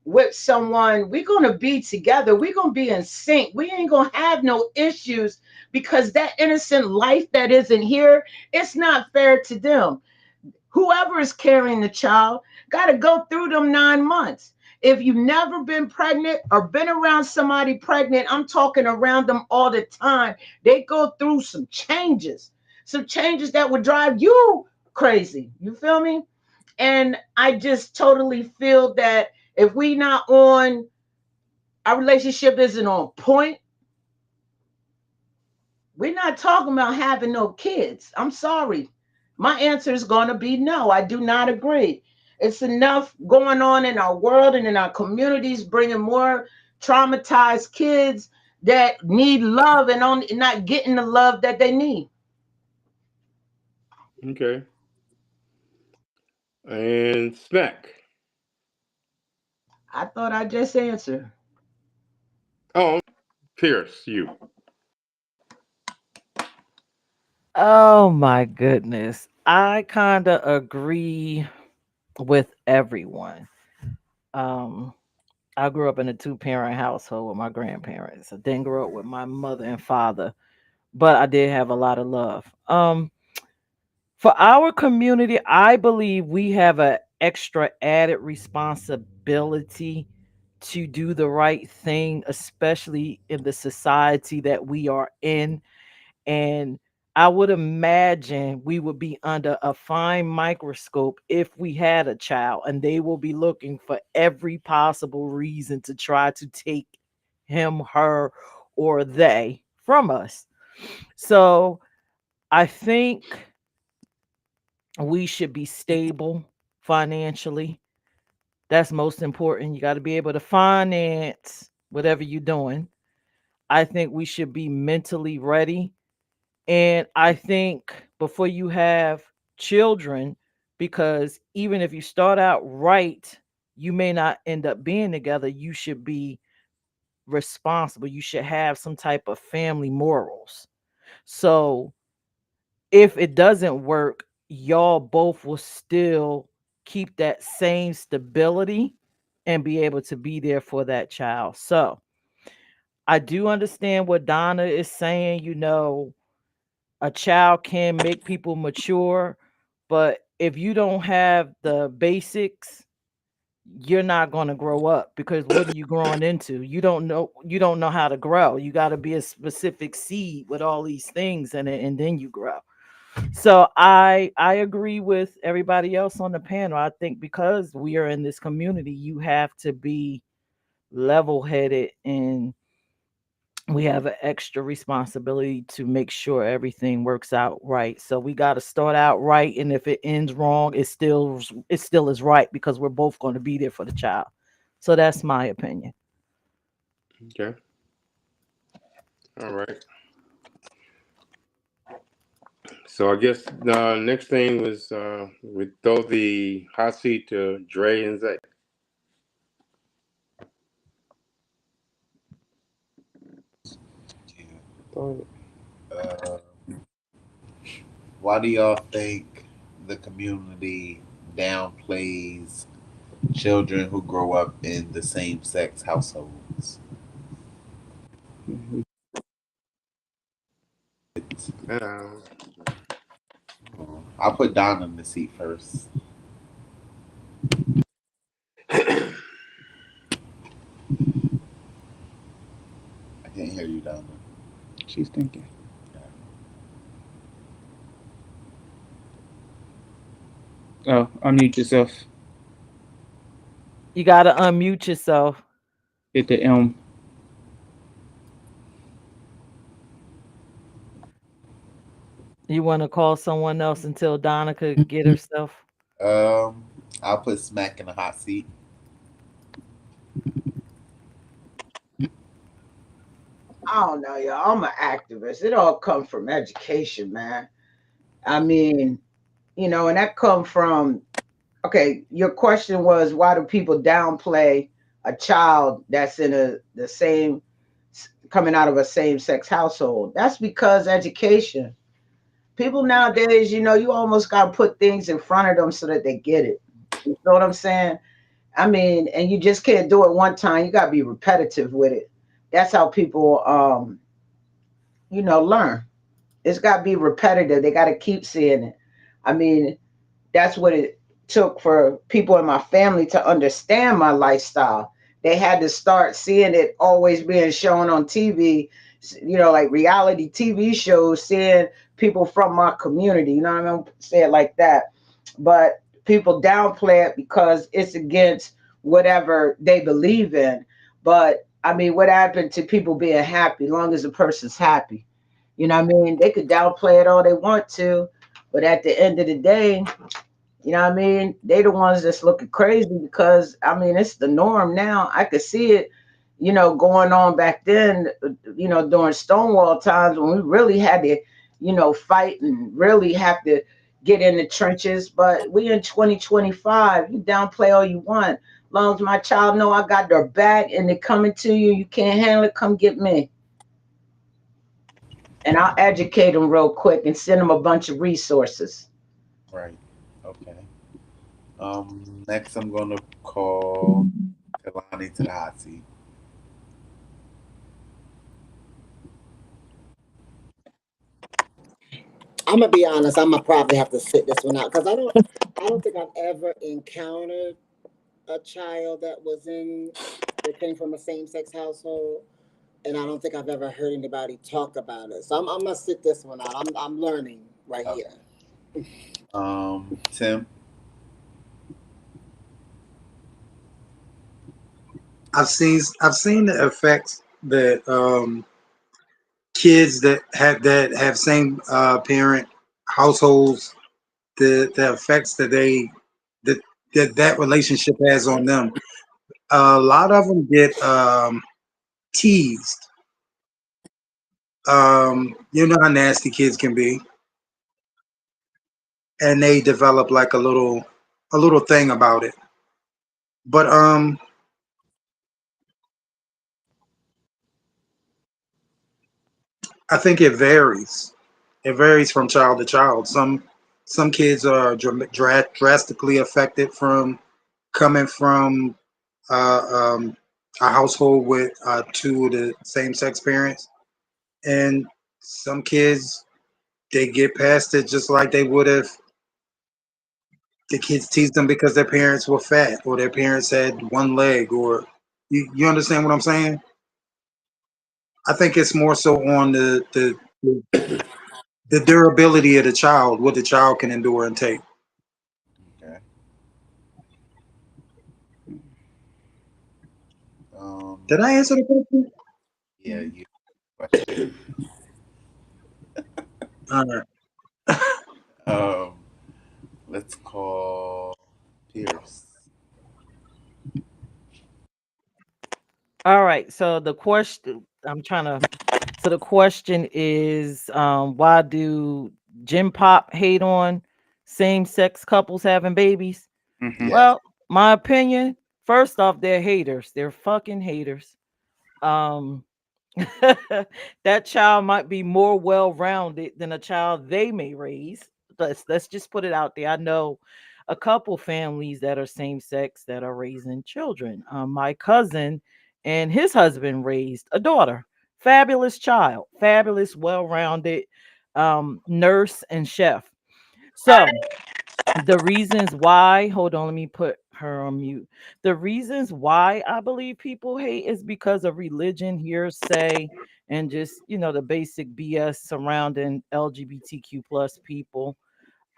E: with someone, we're going to be together. We're going to be in sync. We ain't going to have no issues because that innocent life that isn't here, it's not fair to them. Whoever is carrying the child got to go through them 9 months. If you've never been pregnant or been around somebody pregnant, I'm talking around them all the time. They go through some changes that would drive you crazy. You feel me? And I just totally feel that if we not on, our relationship isn't on point, we're not talking about having no kids. I'm sorry. My answer is going to be no. I do not agree. It's enough going on in our world and in our communities, bringing more traumatized kids that need love and not getting the love that they need.
C: Okay. And Smack.
E: I thought I just answered.
C: Oh, Pierce, you.
A: Oh my goodness. I kind of agree with everyone. Um, I grew up in a two-parent household with my grandparents. I didn't grow up with my mother and father, but I did have a lot of love. For our community, I believe we have an extra added responsibility to do the right thing, especially in the society that we are in. And I would imagine we would be under a fine microscope if we had a child, and they will be looking for every possible reason to try to take him, her, or they from us. So I think we should be stable financially. That's most important. You got to be able to finance whatever you're doing. I think we should be mentally ready. And I think before you have children, because even if you start out right, you may not end up being together. You should be responsible. You should have some type of family morals. So if it doesn't work, y'all both will still keep that same stability and be able to be there for that child. So I do understand what Donna is saying. A child can make people mature, but if you don't have the basics, you're not going to grow up because what are you growing into? You don't know how to grow. You got to be a specific seed with all these things in it and then you grow. So I agree with everybody else on the panel. I think because we are in this community, you have to be level-headed and we have an extra responsibility to make sure everything works out right. So we got to start out right, and if it ends wrong, it still is right because we're both going to be there for the child. So that's my opinion.
C: Okay. All right. So I guess the next thing was we throw the hot seat to Dre and Zay.
H: Yeah. Uh, why do y'all think the community downplays children who grow up in the same sex households?
C: Uh,
H: I'll put Don in the seat first. I can't hear you, Donna.
G: She's thinking. Oh, unmute yourself.
A: You gotta unmute yourself.
G: Hit the M.
A: You want to call someone else until Donna could get herself?
H: Um, I'll put Smack in the hot seat.
E: I don't know, y'all. I'm an activist. It all comes from education, man. I mean, and that come from, okay, your question was, why do people downplay a child that's in the same, coming out of a same sex household? That's because education. People nowadays, you almost got to put things in front of them so that they get it. You know what I'm saying? I mean, and you just can't do it one time. You got to be repetitive with it. That's how people, learn. It's got to be repetitive. They got to keep seeing it. I mean, that's what it took for people in my family to understand my lifestyle. They had to start seeing it always being shown on TV, like reality TV shows, seeing people from my community. You know what I mean? Say it like that. But people downplay it because it's against whatever they believe in. But I mean, what happened to people being happy? As long as the person's happy, you know what I mean? They could downplay it all they want to, but at the end of the day, you know what I mean? They the ones that's looking crazy because I mean it's the norm now. I could see it, going on back then, during Stonewall times when we really had to, fight and really have to get in the trenches. But we in 2025, you downplay all you want. As long as my child know I got their back and they're coming to you, you can't handle it, come get me. And I'll educate them real quick and send them a bunch of resources.
H: Right. Okay. Next I'm gonna call Kalani to the hot seat.
D: I'm gonna be honest. I'm gonna probably have to sit this one out because I don't think I've ever encountered a child that came from a same sex household, and I don't think I've ever heard anybody talk about it. So I'm gonna sit this one out. I'm learning right
H: Okay.
D: here.
H: Tim.
B: I've seen the effects that kids that have same parent households, the effects that that relationship has on them. A lot of them get teased. You know how nasty kids can be, and they develop like a little thing about it. But I think it varies. It varies from child to child. Some kids are drastically affected from coming from uh, um, a household with two of the same sex parents, and some kids they get past it just like they would if the kids tease them because their parents were fat or their parents had one leg or you understand what I'm saying? I think it's more so on the durability of the child, what the child can endure and take.
H: Okay. Um,
B: Did I answer the question?
H: yeah, you question.
B: All right.
H: Um, let's call Peirrce.
A: All right. So the question I'm trying to so the question is why do Jim Pop hate on same sex couples having babies?
G: Mm-hmm.
H: Yes.
A: Well, my opinion, first off, they're haters. They're fucking haters. Um that child might be more well-rounded than a child they may raise. Let's just put it out there. I know a couple families that are same sex that are raising children. My cousin and his husband raised a daughter. Fabulous child, fabulous, well-rounded nurse and chef. So the reasons why, hold on, let me put her on mute. The reasons why I believe people hate is because of religion, hearsay, and just the basic BS surrounding LGBTQ plus people.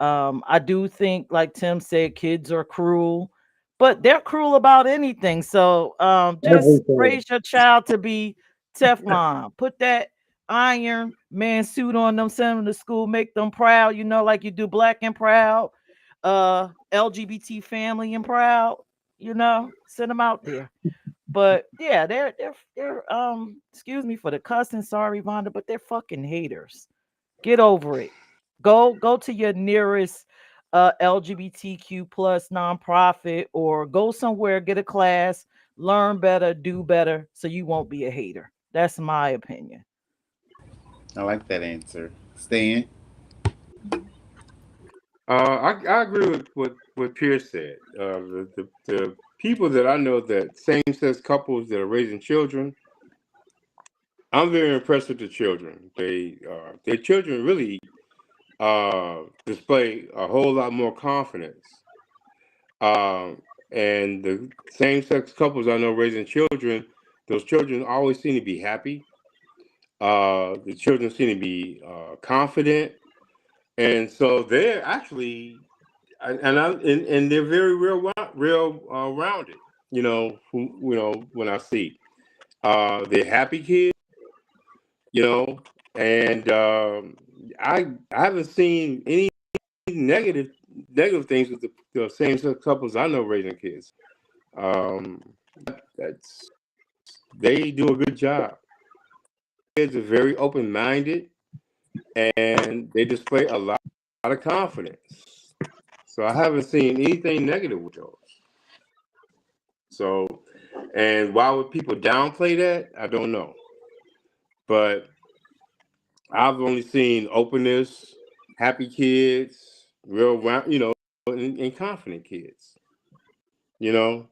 A: I do think, like Tim said, kids are cruel, but they're cruel about anything. So just
B: Everything.
A: raise your child to be Teflon. Put that Iron Man suit on them, send them to school, make them proud, like you do Black and Proud, LGBT family and proud, send them out there. But yeah, they're excuse me for the cussing, sorry, Vonda, but they're fucking haters. Get over it. Go to your nearest LGBTQ plus nonprofit, or go somewhere, get a class, learn better, do better, so you won't be a hater. That's my opinion.
H: I like that answer. Stan.
C: I agree with what Peirrce said. The people that I know, that same sex couples that are raising children, I'm very impressed with the children. Their children really display a whole lot more confidence. And the same sex couples I know raising children, those children always seem to be happy. The children seem to be confident, and so they're actually, and they're very real rounded. When I see they're happy kids, you know, and I haven't seen any negative negative things with the same sex couples I know raising kids. Um, that's They do a good job. Kids are very open minded, and they display a lot of confidence. So I haven't seen anything negative with those. So, and why would people downplay that? I don't know. But I've only seen openness, happy kids, and confident kids. You know,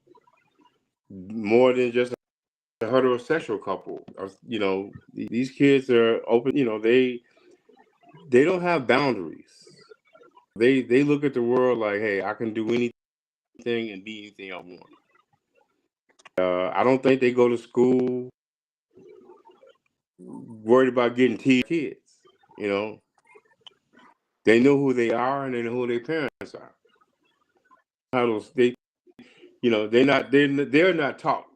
C: more than just a heterosexual couple. These kids are open. They don't have boundaries. They look at the world like, hey, I can do anything and be anything I want. I don't think they go to school worried about getting teased by kids. You know, they know who they are and they know who their parents are. How those they're not taught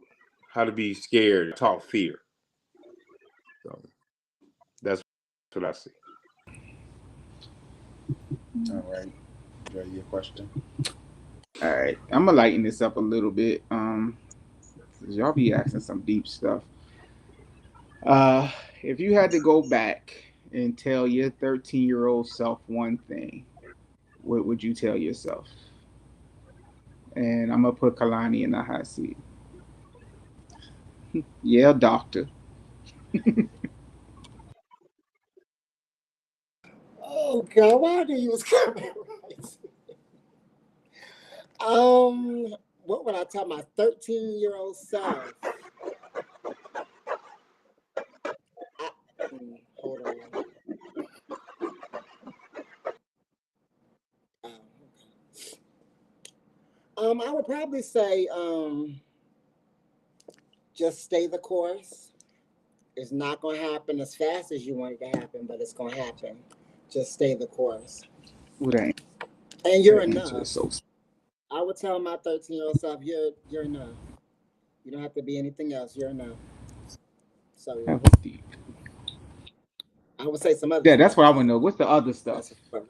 C: how to be scared, taught fear. So that's what I see.
H: All right. Dre, your question.
G: All right, I'm gonna lighten this up a little bit. 'Cause y'all be asking some deep stuff. Uh, if you had to go back and tell your 13-year-old self one thing, what would you tell yourself? And I'm gonna put Kalani in the hot seat. Yeah, doctor.
D: Oh God, why do you use coming right? What would I tell my 13-year-old self? Hold on. I would probably say, just stay the course. It's not going to happen as fast as you want it to happen, but it's going to happen. Just stay the course.
G: Ooh, that
D: And you're
G: answer is
D: enough.
G: so.
D: I would tell my 13-year-old self, you're enough. You don't have to be anything else. You're enough. So yeah,
G: That was deep.
D: I would say some other
G: Yeah, that's
D: stuff,
G: what I want
D: but
G: to know. What's the other stuff?
D: that's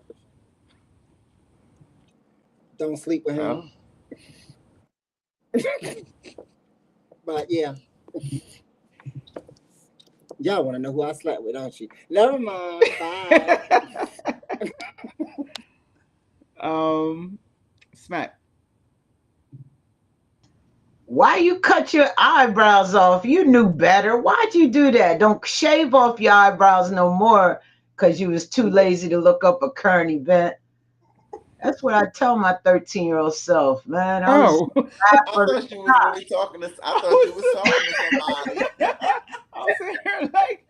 D: don't sleep with him.
G: Oh.
D: But yeah, y'all want to know who I slept with, don't you? Never mind. Bye.
G: Smack.
E: Why you cut your eyebrows off? You knew better. Why'd you do that? Don't shave off your eyebrows no more because you was too lazy to look up a current event. That's what I tell my 13-year-old self, man. I was
G: Oh.
H: I thought you was really talking to. I thought you was talking to somebody.
G: I'm sitting here like,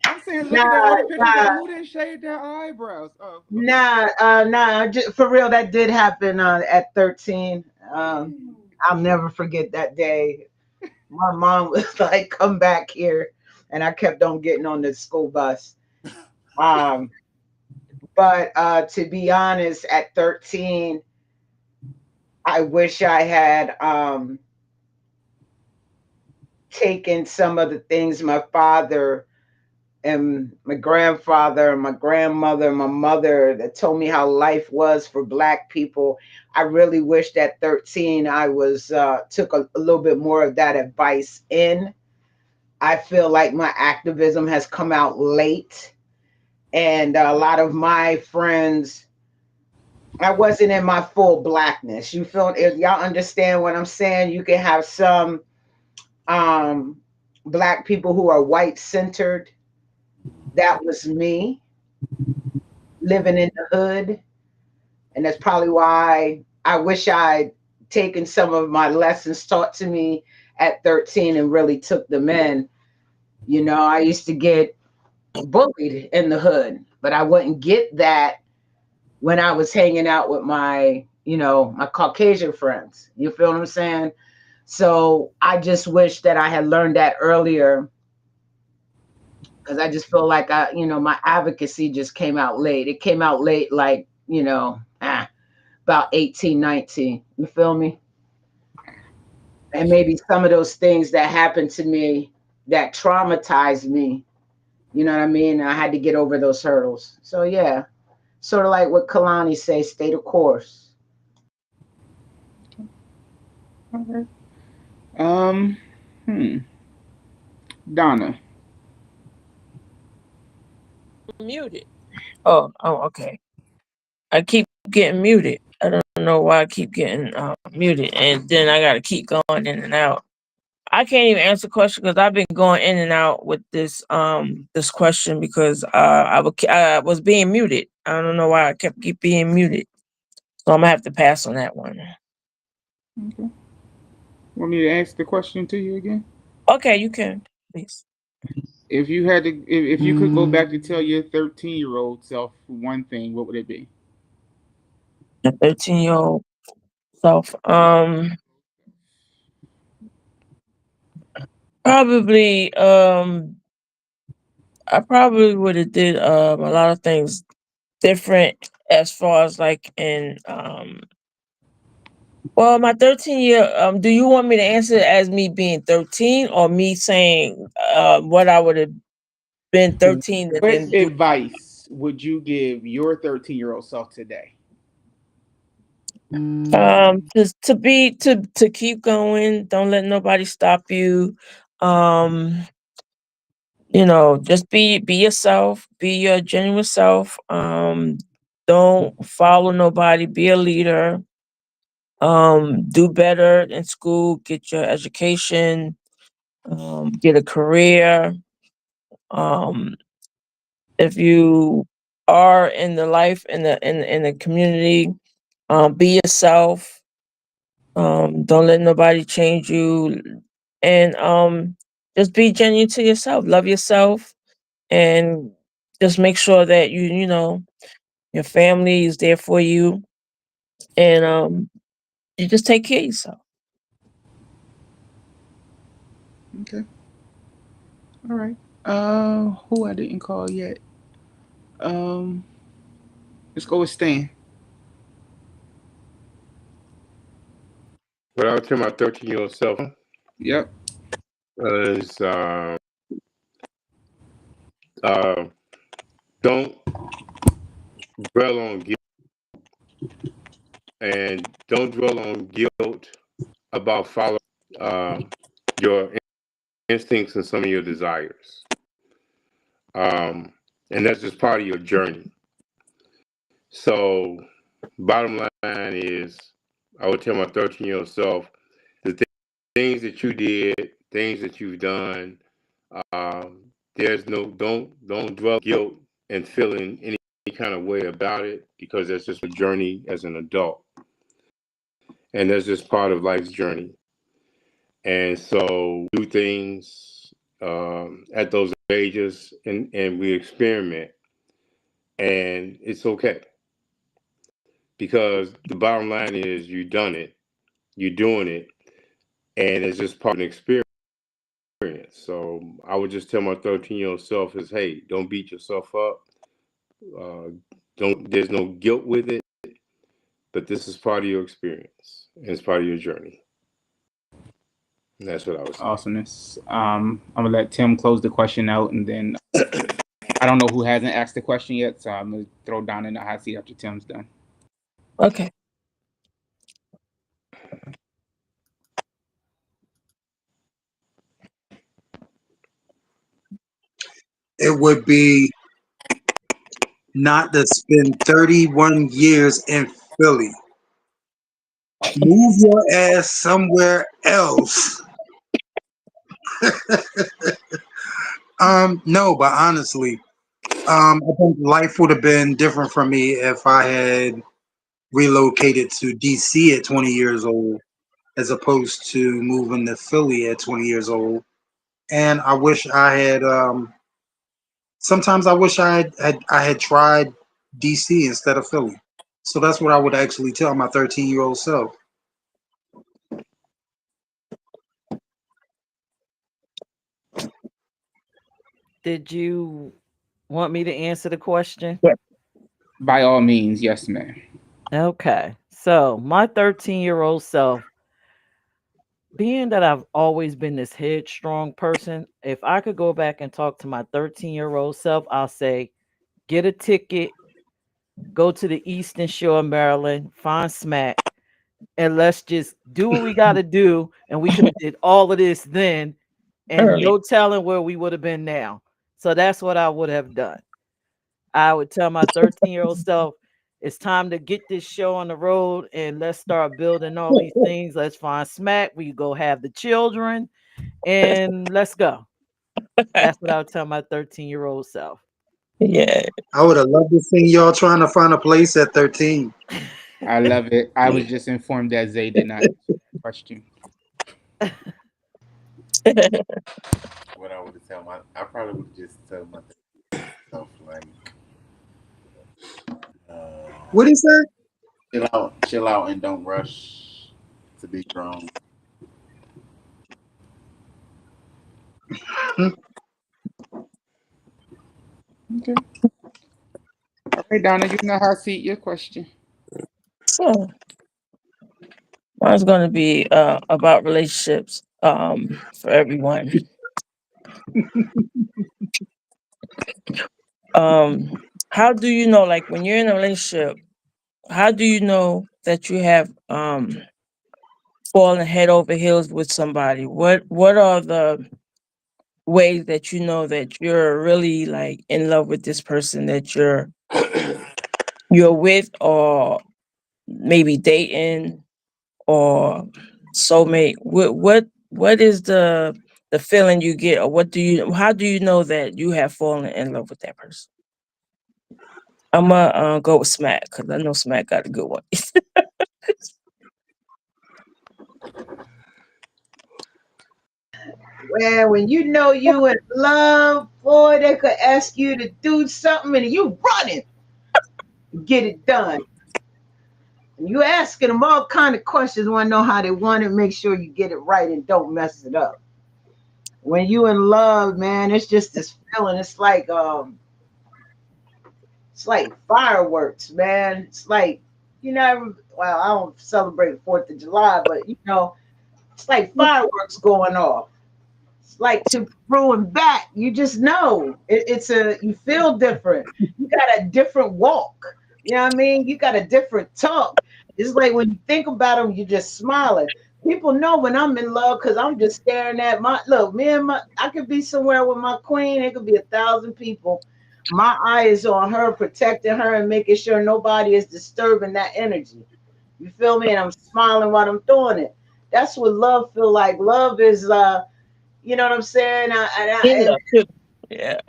G: I'm saying, looking at all
E: nah,
G: the pictures, like, who didn't shave their eyebrows? Oh, okay.
E: nah. Just, for real, that did happen at 13. I'll never forget that day. My mom was like, "Come back here," and I kept on getting on the school bus. Um, But to be honest, at 13, I wish I had taken some of the things my father and my grandfather and my grandmother and my mother that told me how life was for Black people. I really wish at 13 I was took a little bit more of that advice in. I feel like my activism has come out late, and a lot of my friends, I wasn't in my full Blackness. You feel, if y'all understand what I'm saying? You can have some um Black people who are white centered. That was me living in the hood. And that's probably why I wish I'd taken some of my lessons taught to me at 13 and really took them in. You know, I used to get bullied in the hood, but I wouldn't get that when I was hanging out with my, my Caucasian friends. You feel what I'm saying? So I just wish that I had learned that earlier, because I just feel like my advocacy just came out late. It came out late, like, about 18, 19. You feel me? And maybe some of those things that happened to me that traumatized me, you know what I mean? I had to get over those hurdles. So yeah, sort of like what Kalani say, stay the course.
G: Okay. Um, hmm. Donna.
F: Muted. Oh, okay. I keep getting muted. I don't know why I keep getting muted, and then I gotta keep going in and out. I can't even answer the question because I've been going in and out with this question because I was being muted. I don't know why I keep being muted, so I'm gonna have to pass on that one.
G: Okay. Want me to ask the question to you again?
F: Okay, you can, please.
G: If you had to, if you could go back to tell your 13-year-old self one thing, what would it be?
F: The 13-year-old self. Probably. I probably would have did a lot of things different as far as like in well, my 13-year, do you want me to answer it as me being 13 or me saying what I would have been 13 and
G: What
F: then do?
G: advice would you give your 13-year-old self today?
F: Just to keep going, don't let nobody stop you. Um, just be yourself, be your genuine self. Don't follow nobody, be a leader. Do better in school, get your education, get a career. Um, if you are in the life in the community, be yourself. Don't let nobody change you, and just be genuine to yourself. Love yourself, and just make sure that your family is there for you, and you just take care of yourself.
G: Okay. All right. Who I didn't call yet? Um, let's go with Stan.
C: What I would tell my 13-year-old self
G: Yep.
C: is uh, don't dwell on guilt, and don't dwell on guilt about following your instincts and some of your desires. And that's just part of your journey. So, bottom line is, I would tell my 13-year-old self the things that you did, things that you've done. There's no don't dwell guilt and feeling any kind of way about it, because that's just a journey as an adult, and that's just part of life's journey. And so do things at those ages, and we experiment, and it's okay, because the bottom line is you done it, you're doing it, and it's just part of an experience. So I would just tell my 13-year-old self is, hey, don't beat yourself up. Uh, Don't there's no guilt with it, but this is part of your experience and it's part of your journey. And that's what I was saying.
G: Awesomeness. I'm gonna let Tim close the question out, and then I don't know who hasn't asked the question yet, so I'm gonna throw down in the hot seat after Tim's done.
F: Okay.
B: It would be not to spend 31 years in Philly. Move your ass somewhere else. No, but honestly, I think life would have been different for me if I had relocated to DC at 20 years old, as opposed to moving to Philly at 20 years old. And I wish I had. Sometimes I wish I had tried DC instead of Philly. So that's what I would actually tell my 13-year-old self.
A: Did you want me to answer the question?
F: Yeah.
G: By all means, yes, ma'am.
A: Okay. So, my 13-year-old self, being that I've always been this headstrong person, if I could go back and talk to my 13-year-old self, I'll say, get a ticket, go to the Eastern Shore of Maryland, find Smack, and let's just do what we got to do. And we could have did all of this then, and
F: Early.
A: no telling where we would have been now. So that's what I would have done. I would tell my 13-year-old self, it's time to get this show on the road and let's start building all these things. Let's find Smack. We go have the children and let's go. That's what I would tell my 13-year-old self.
F: Yeah.
B: I would have loved to see y'all trying to find a place at 13.
G: I love it. I was just informed that Zay did not answer that question.
H: What I would have tell my, I probably would have just tell myself like,
B: What is that?
H: chill out, and don't rush to be grown.
G: Okay. All right, Donna, you're in the hot seat. Your question.
F: So mine's gonna be about relationships for everyone. How do you know, like when you're in a relationship, how do you know that you have fallen head over heels with somebody? What are the ways that you know that you're really like in love with this person that you're with, or maybe dating, or soulmate? What is the feeling you get, or what do you how do you know that you have fallen in love with that person? I'm gonna go with Smack because I know Smack got a good one.
E: Well, when you know you in love, boy, they could ask you to do something and you running to get it done. And you asking them all kind of questions, want to know how they want it, make sure you get it right and don't mess it up. When you in love, man, it's just this feeling. It's like fireworks, man. It's like well, I don't celebrate 4th of July, but it's like fireworks going off. Like to through and back. You just know you feel different. You got a different walk. You know what I mean? You got a different talk. It's like when you think about them, you're just smiling. People know when I'm in love because I'm just staring at my look. I could be somewhere with my queen. It could be 1,000 people. My eye is on her, protecting her and making sure nobody is disturbing that energy. You feel me? And I'm smiling while I'm doing it. That's what love feel like. Love is you know what I'm saying?
F: In love too. Yeah.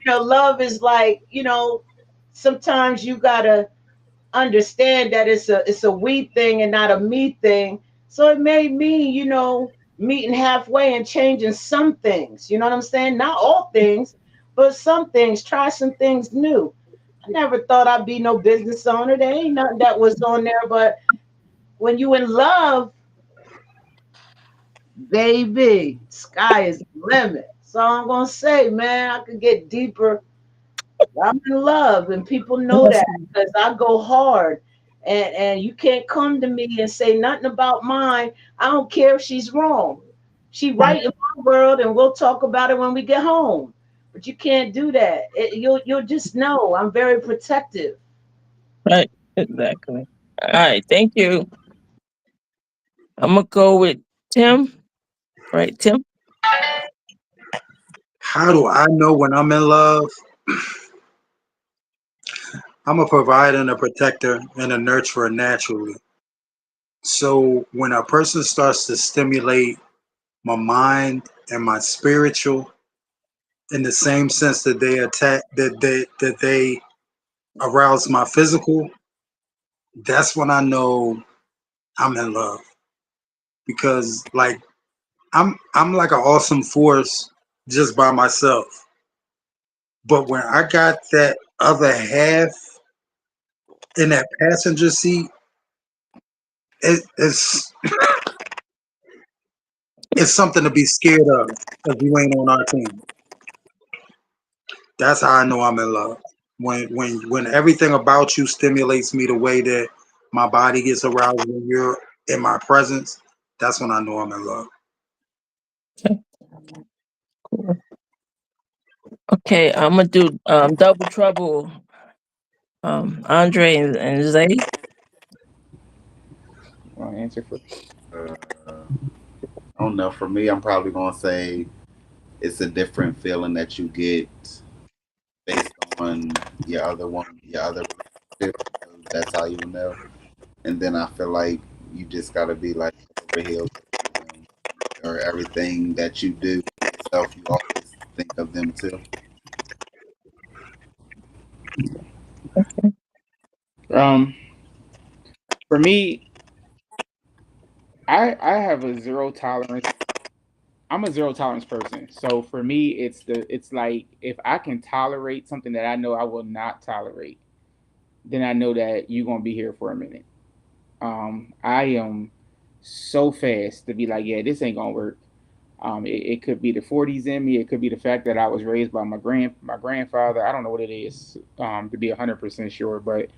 E: Love is like, sometimes you gotta understand that it's a we thing and not a me thing. So it made me, meeting halfway and changing some things. You know what I'm saying? Not all things, but some things. Try some things new. I never thought I'd be no business owner. There ain't nothing that was on there, but when you in love, baby, sky is the limit. So I'm gonna say, man, I could get deeper I'm in love, and people know
F: Yes.
E: that because I go hard, and you can't come to me and say nothing about mine. I don't care if she's wrong. She right in my world, and we'll talk about it when we get home. But you can't do that. You'll just know I'm very protective.
F: Right. Exactly. All right. Thank you. I'm gonna go with Tim. Right, Tim.
B: How do I know when I'm in love? I'm a provider and a protector and a nurturer naturally. So when a person starts to stimulate my mind and my spiritual in the same sense that they attack that they arouse my physical, that's when I know I'm in love. Because like I'm like an awesome force just by myself. But when I got that other half in that passenger seat, it's it's something to be scared of if you ain't on our team. That's how I know I'm in love. When everything about you stimulates me the way that my body gets aroused when you're in my presence, that's when I know I'm in love.
F: Okay. Cool. Okay. I'm gonna do double trouble. Andre and Zay.
G: Want to answer for?
H: Uh, I don't know. For me, I'm probably gonna say it's a different feeling that you get based on your other relationship. Because that's how you will know. And then I feel like you just gotta be like over heels for them, or everything that you do yourself. You always think of them too.
G: Um, for me, I have a zero tolerance. I'm a zero tolerance person. So for me, it's like if I can tolerate something that I know I will not tolerate, then I know that you're gonna be here for a minute. I am so fast to be like, yeah, this ain't gonna work. It could be the 40s in me. It could be the fact that I was raised by my grandfather. I don't know what it is, to be 100% sure, but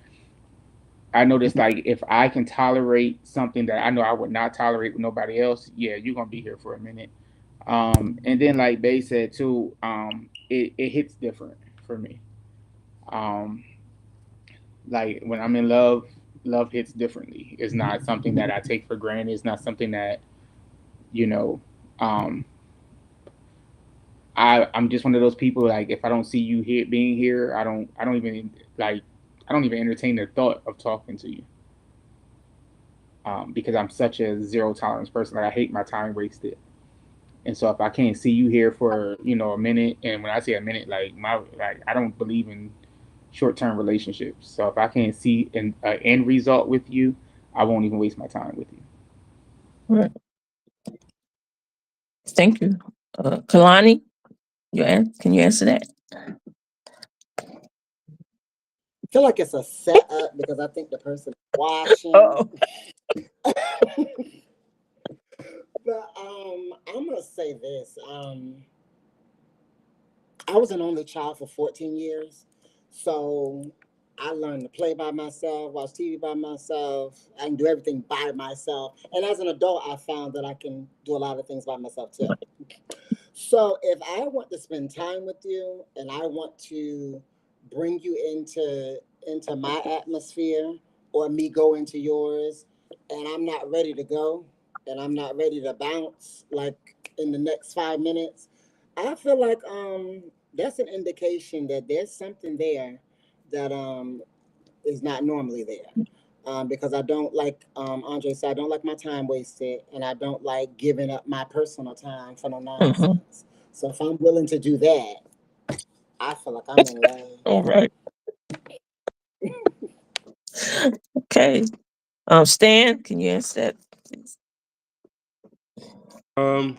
G: I noticed like if I can tolerate something that I know I would not tolerate with nobody else, yeah, you're gonna be here for a minute. And then like Bay said too, it hits different for me. Um, like when I'm in love, love hits differently. It's not something that I take for granted. It's not something that you know. Um, I'm just one of those people like if I don't see you here being here, I don't even like I don't even entertain the thought of talking to you. Because I'm such a zero tolerance person. Like I hate my time wasted. And so if I can't see you here for a minute, and when I say a minute, like I don't believe in short term relationships. So if I can't see an end result with you, I won't even waste my time with you.
F: Right. Thank you. Kalani, can you answer that?
D: I feel like it's a setup because I think the person watching.
F: Oh.
D: But I'm gonna say this. I was an only child for 14 years, so I learned to play by myself, watch TV by myself. I can do everything by myself. And as an adult, I found that I can do a lot of things by myself too. So if I want to spend time with you and I want to bring you into my atmosphere or me go into yours and I'm not ready to go and I'm not ready to bounce like in the next 5 minutes, I feel like that's an indication that there's something there that is not normally there. Because I don't like, Andre said, I don't like my time wasted and I don't like giving up my personal time for no
F: Mm-hmm.
D: nonsense. So if I'm willing to do that, I feel like I'm in love.
F: All right. Okay. Stan, can you answer that, please?
C: Um,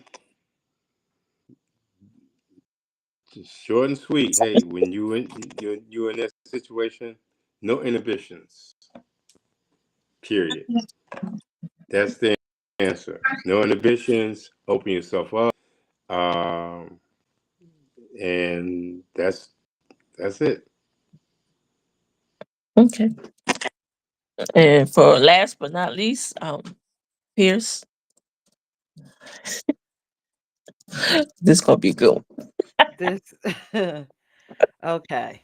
C: just short and sweet. Hey, when you in that situation, no inhibitions. Period. That's the answer. No inhibitions. Open yourself up. Um, and that's it.
F: Okay. And for last but not least, Pierce, this gonna be good.
A: This okay.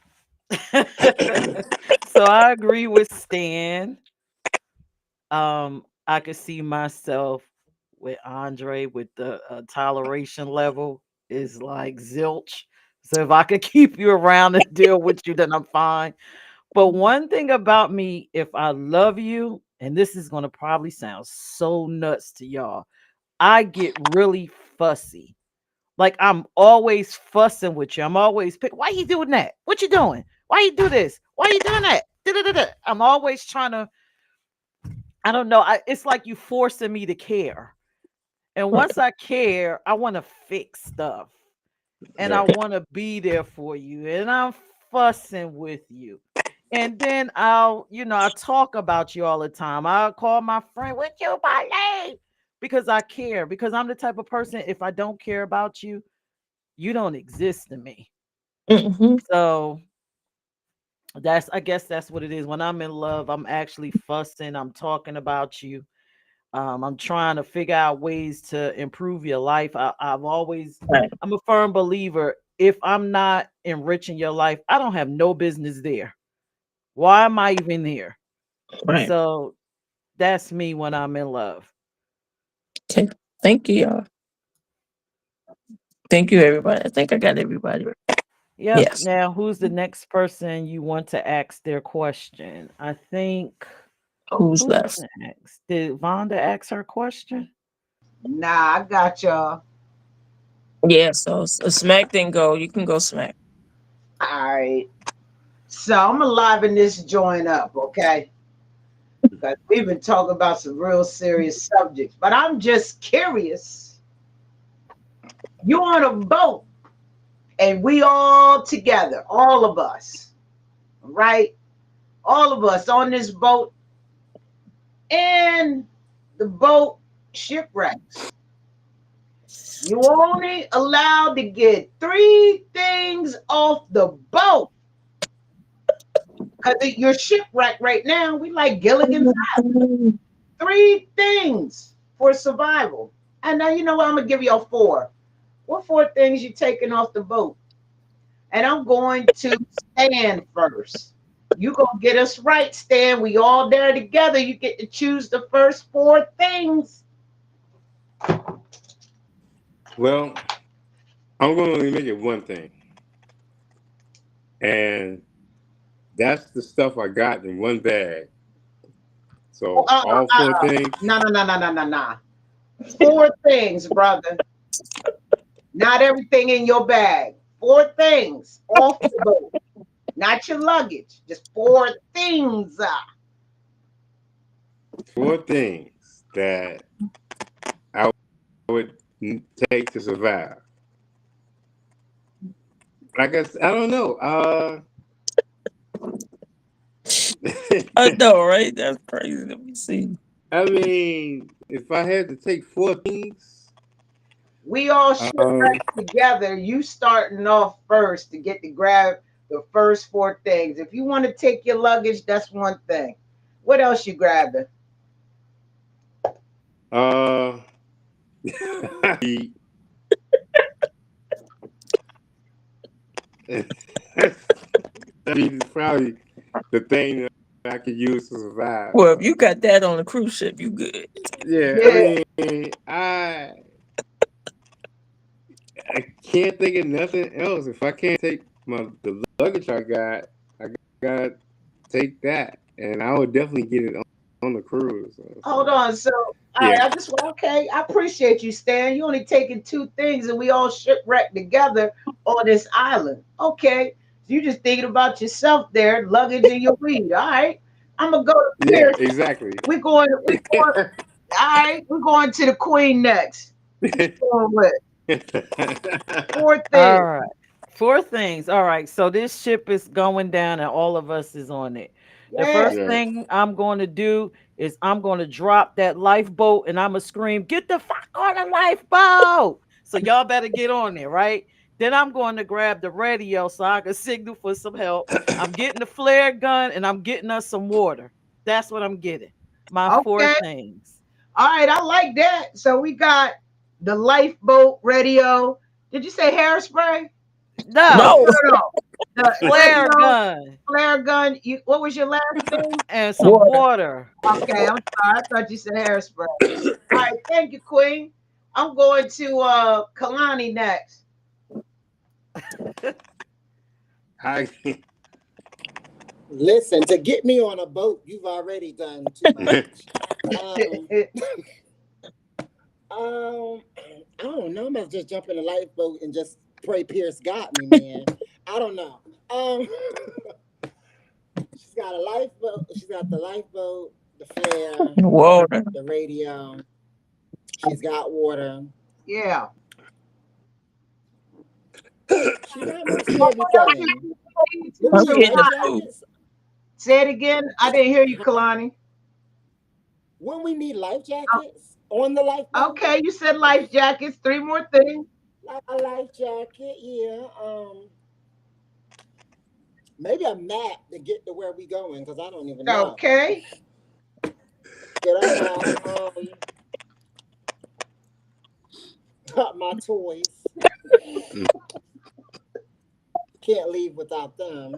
A: So I agree with Stan. I could see myself with Andre with the toleration level is like zilch. So if I could keep you around and deal with you, then I'm fine. But one thing about me, if I love you, and this is gonna probably sound so nuts to y'all, I get really fussy. Like I'm always fussing with you. I'm always pick. Why you doing that? What you doing? Why you do this? Why you doing that? Da-da-da-da. I'm always trying to. I don't know. It's like you forcing me to care. And
F: Right.
A: once I care, I want to fix stuff and I
C: Yeah.
A: want to be there for you. And I'm fussing with you. And then I talk about you all the time. I'll call my friend, "What you my name?" Because I care. Because I'm the type of person, if I don't care about you, you don't exist to me.
F: Hmm.
A: So I guess that's what it is. When I'm in love, I'm actually fussing. I'm talking about you. I'm trying to figure out ways to improve your life.
F: Right.
A: I'm a firm believer. If I'm not enriching your life, I don't have no business there. Why am I even here?
F: Right.
A: So that's me when I'm in love.
F: Okay. Thank you, y'all. Thank you, everybody. I think I got everybody.
A: Yep.
F: Yes.
A: Now, who's the next person you want to ask their question? I think
F: Who's
A: who's
F: left?
A: next? Did Vonda ask her question?
E: Nah, I got y'all.
F: Yeah. So Smack didn't go. You can go Smack.
E: All right. So I'm gonna liven this joint up, okay? Because we've been talking about some real serious subjects, but I'm just curious. You on a boat, and we all together, all of us, right? All of us on this boat, and the boat shipwrecks. You only allowed to get three things off the boat. Because you're shipwrecked right now. We like Gilligan's three things for survival. And now you know what? I'm gonna give y'all four. What four things you taking off the boat? And I'm going to Stan first. You gonna get us right, Stan. We all there together. You get to choose the first four things.
C: Well, I'm going to only make it one thing, and that's the stuff I got in one bag.
E: Oh,
C: So all four things.
E: no, no, no, no, no, no, no. Four things, brother. Not everything in your bag. Four things off the boat. Not your luggage. Just four things.
C: Four things that I would take to survive. I guess I don't know.
F: I know, right? That's crazy. Let me see.
C: I mean, if I had to take four things,
E: We all
C: um,
E: shipwrecked together. You starting off first to get to grab the first four things. If you want to take your luggage, that's one thing. What else you grabbing?
C: uh, I mean, it's probably the thing that I could use to survive.
F: Well, if you got that on a cruise ship, you good.
C: Yeah,
E: Yeah.
C: I can't think of nothing else. If I can't take the luggage I gotta take that, and I would definitely get it on the cruise.
E: Hold on. So, all right,
C: Yeah,
E: I just okay. I appreciate you, Stan. You only taking two things, and we all shipwrecked together on this island. Okay, so you just thinking about yourself there, luggage and your weed. All right, I'm gonna go to
C: yeah,
E: Pierce.
C: exactly.
E: We're going. We're going. All right, we're going to the Queen next. What you going with? Four things.
A: All right. Four things. All right. So this ship is going down and all of us is on it. The
E: Yeah.
A: first
C: Right.
A: thing I'm going to do is I'm going to drop that lifeboat and I'm going to scream, "Get the fuck on the lifeboat." So y'all better get on there, right? Then I'm going to grab the radio so I can signal for some help. I'm getting the flare gun and I'm getting us some water. That's what I'm getting. My four
I: Okay.
A: things.
I: All right. I like that. So we got the lifeboat radio. Did you say hairspray? No,
A: No,
F: No.
I: no, no, no. The
A: flare
I: radio,
A: gun
I: flare gun. What was your last thing?
A: and some
F: Water.
A: water.
I: Okay, I'm sorry. I thought you said hairspray. All right, thank you, Queen. I'm going to Kalani next.
C: I
D: Listen, to get me on a boat, you've already done too much. Um, I don't know. I must just jump in a lifeboat and just pray Peirrce got me, man. I don't know. Um, she's got a lifeboat. She's got the lifeboat, the flare,
F: Water.
D: the radio. She's got water.
I: Yeah.
D: She got most of
I: What else you
D: everything.
I: need
D: When
I: to
D: we
F: I'm
D: need
F: getting the
D: life
I: survive?
F: food.
D: jackets,
I: Say it again. I didn't hear you, Kalani.
D: when we need life jackets on the lifeboat,
I: Okay, you said life jackets. Three more things.
D: like a life jacket, yeah. Maybe a map to get to where we going because I don't even know.
I: Okay.
D: Get a map. My toys. Can't leave without them.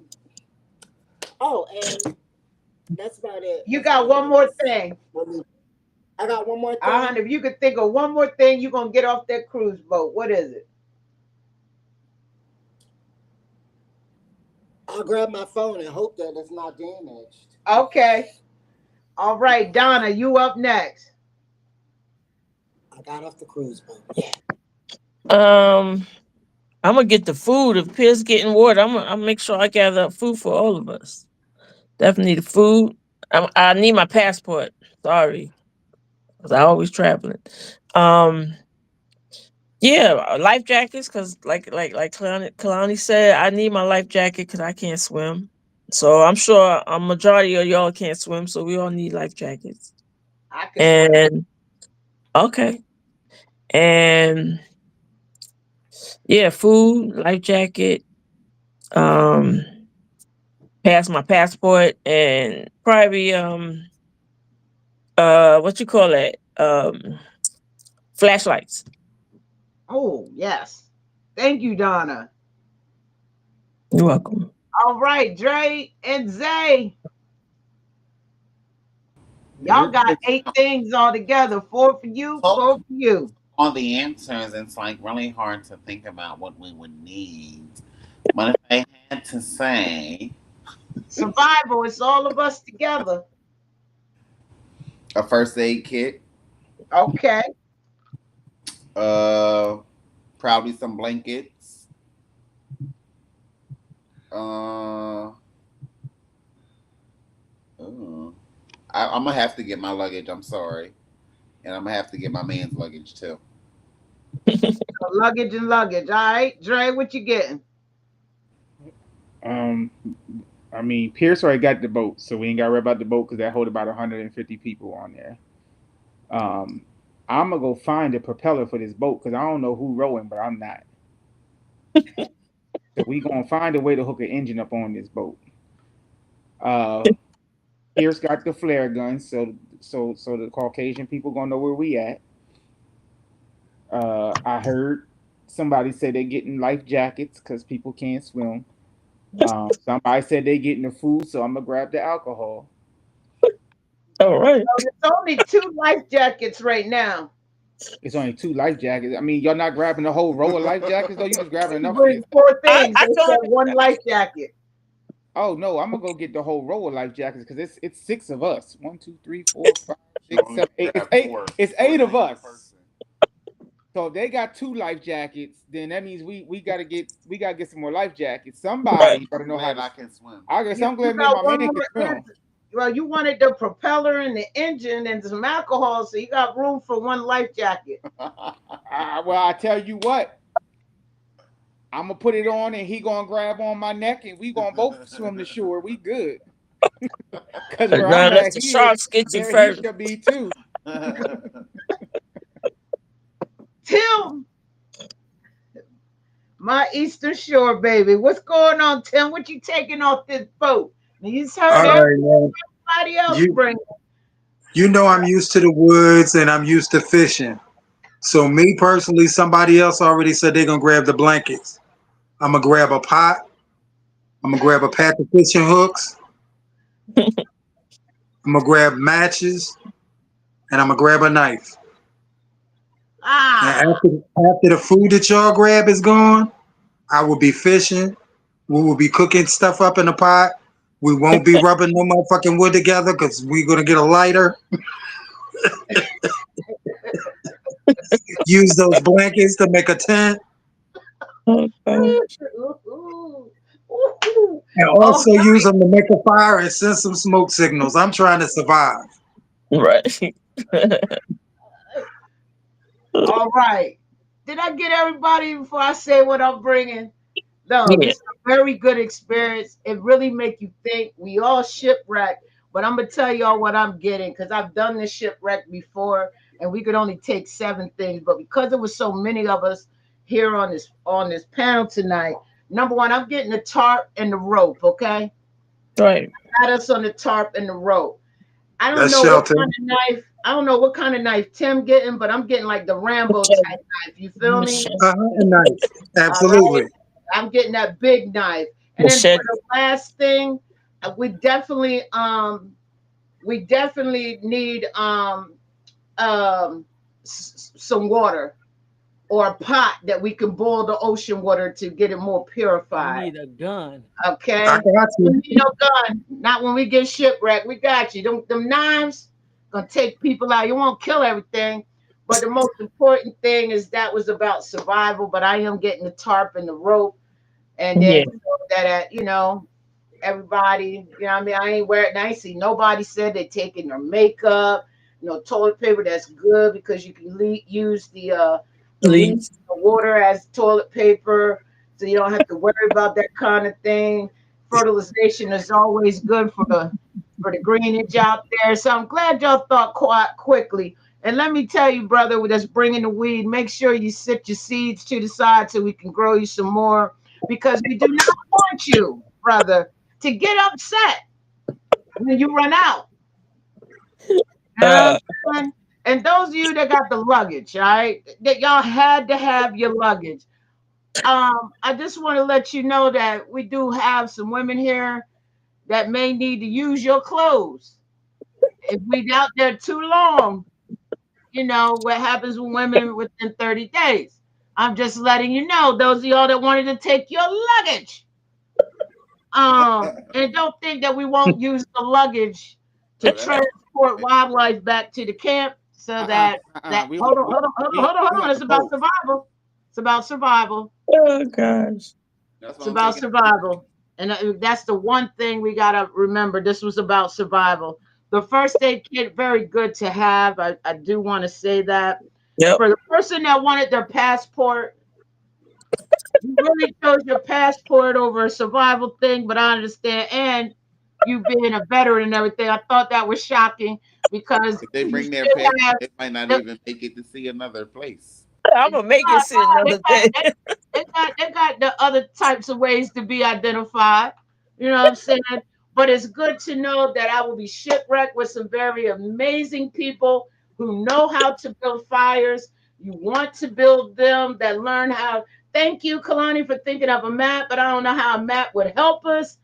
D: Oh, and that's about it.
I: You
D: That's
I: got
D: about
I: one
D: it.
I: more thing.
D: I got one more thing.
I: If you could think of one more thing, you're gonna get off that cruise boat. What is it?
D: I'll grab my phone and hope that it's not damaged.
I: Okay. All right, Donna, you up next.
D: I got off the cruise boat. Yeah.
F: Um, I'm gonna get the food. If Piers getting water, I'm make sure I gather up food for all of us. Definitely the food. I need my passport. Sorry, because I always traveling. Um, yeah, life jackets. Cause like Kalani said, I need my life jacket because I can't swim. So I'm sure a majority of y'all can't swim, so we all need life jackets.
I: I can swim.
F: And okay, and yeah, food, life jacket. Um, pass my passport and probably what you call it flashlights.
I: Oh, yes. Thank you, Donna.
F: You're welcome.
I: All right, Dre and Zay. Y'all
H: You're
I: got
H: good.
I: 8 things all together. 4 for you,
H: So
I: 4 for you.
H: on the answers, it's like really hard to think about what we would need. But if I had to say
I: Survival, it's all of us together.
H: a first aid kit,
I: Okay.
H: uh, probably some blankets, ooh, I'm gonna have to get my luggage. I'm sorry, and I'm gonna have to get my man's luggage too.
I: So luggage and luggage. All right. Dre, what you getting?
G: Um, I mean, Peirrce already got the boat, so we ain't got to worry about the boat because that hold about 150 people on there. Um, I'm gonna go find a propeller for this boat because I don't know who rowing, but I'm not. So we gonna find a way to hook an engine up on this boat. Uh, Peirrce got the flare gun, so the Caucasian people gonna know where we at. I heard somebody say they're getting life jackets because people can't swim. Somebody said they getting the food, so I'm gonna grab the alcohol.
F: All right.
I: So there's only 2 life jackets right now.
G: It's only 2 life jackets. I mean, y'all not grabbing the whole row of life jackets though. You just grabbing enough for
I: With
G: yourself.
I: 4 things.
F: I
I: They
F: told
I: said 1 life jacket.
G: Oh no, I'm gonna go get the whole row of life jackets because it's 6 of us. 1, 2, 3, 4, 5, 6, 7, 8. It's eight. It's 8 of us. So if they got 2 life jackets, then that means we gotta get some more life jackets.
F: right.
G: Somebody better know how
H: Glad
G: to.
H: I can swim.
G: I guess
I: You,
G: I'm
I: you
G: glad me and
I: got
G: my
I: one
G: man can
I: more
G: swim.
I: answer. Well, you wanted the propeller and the engine and some alcohol, so you got room for 1 life jacket.
G: Well, I tell you what, I'm gonna put it on and he gonna grab on my neck and we gonna both swim to shore. We good. Cause where
F: Now
G: I'm
F: let
G: at
F: the
G: here,
F: sharks get you
G: there he
F: first.
G: should be too.
I: Tim, My Eastern Shore, baby. What's going on, Tim? What you taking off this boat? You just heard
B: All right, man.
I: everybody else
B: You
I: bring.
B: you know I'm used to the woods and I'm used to fishing. So me personally, somebody else already said they're gonna grab the blankets. I'm gonna grab a pot. I'm gonna grab a pack of fishing hooks. I'm gonna grab matches, and I'm gonna grab a knife. And
I: Ah,
B: after the food that y'all grab is gone, I will be fishing. We will be cooking stuff up in the pot. We won't be rubbing no motherfucking wood together because we're gonna get a lighter. Use those blankets to make a tent,
F: Okay.
I: ooh, ooh.
B: and
I: Oh,
B: also use them to make a fire and send some smoke signals. I'm trying to survive.
F: Right.
I: all right. Did I get everybody before I say what I'm bringing? No,
F: Yeah.
I: this is a very good experience. It really make you think. We all shipwrecked, but I'm gonna tell y'all what I'm getting because I've done this shipwreck before, and we could only take 7 things. But because there was so many of us here on this panel tonight, number one, I'm getting the tarp and the rope. Okay,
F: Right.
I: got us on the tarp and the rope. I don't
B: That's
I: know what
B: shelter.
I: kind of knife. I don't know what kind of knife Tim getting, but I'm getting like the Rambo type knife. You feel me?
F: Machete.
B: And nice.
I: All right.
B: Absolutely.
I: I'm getting that big knife. And then for
F: Machete.
I: the last thing, we definitely need some water or a pot that we can boil the ocean water to get it more
A: You
I: purified.
A: need a gun.
B: I
I: Okay.
B: got
I: We
B: you.
I: need no gun. Not when we get shipwrecked. We got you. Them knives gonna take people out. You won't kill everything. But the most important thing is that was about survival. But I am getting the tarp and the rope, and then
F: Yeah.
I: so that everybody, you know what I mean? I ain't wearing, I ain't see nobody said they taking their makeup, toilet paper. That's good because you can use the leaf,
F: Please.
I: the water as toilet paper, so you don't have to worry about that kind of thing. Fertilization is always good for the greenage out there. So I'm glad y'all thought quite quickly. And let me tell you, brother, that's bringing the weed. Make sure you sit your seeds to the side so we can grow you some more, because we do not want you, brother, to get upset when you run out. You know
F: Uh,
I: what I'm saying? And those of you that got the luggage, all right, that y'all had to have your luggage. I just want to let you know that we do have some women here that may need to use your clothes. If we out there too long, you know what happens with women within 30 days. I'm just letting you know, those of y'all that wanted to take your luggage. And don't think that we won't use the luggage to
H: Oh, that's
I: transport wildlife back to the camp so that
H: We
I: hold
H: only
I: on,
H: we,
I: hold on, hold on,
H: we
I: hold on, hold
H: have
I: on.
H: a
I: It's about
H: boat.
I: survival. It's about survival.
F: oh gosh.
H: That's
I: It's
H: what I'm
I: about
H: taking.
I: survival. And that's the one thing we gotta remember. This was about survival. The first aid kit, very good to have. I do want to say that.
F: Yep.
I: For the person that wanted their passport, you really chose your passport over a survival thing, but I understand. And you being a veteran and everything, I thought that was shocking because
H: If they
I: you
H: bring their
I: should
H: passport,
I: have
H: they might not
I: the,
H: even make it to see another place.
F: I'm gonna make it see
I: they
F: another
I: got,
F: day.
I: they got the other types of ways to be identified. You know what I'm saying? But it's good to know that I will be shipwrecked with some very amazing people who know how to build fires. You want to build them that learn how. Thank you, Kalani, for thinking of a map, but I don't know how a map would help us,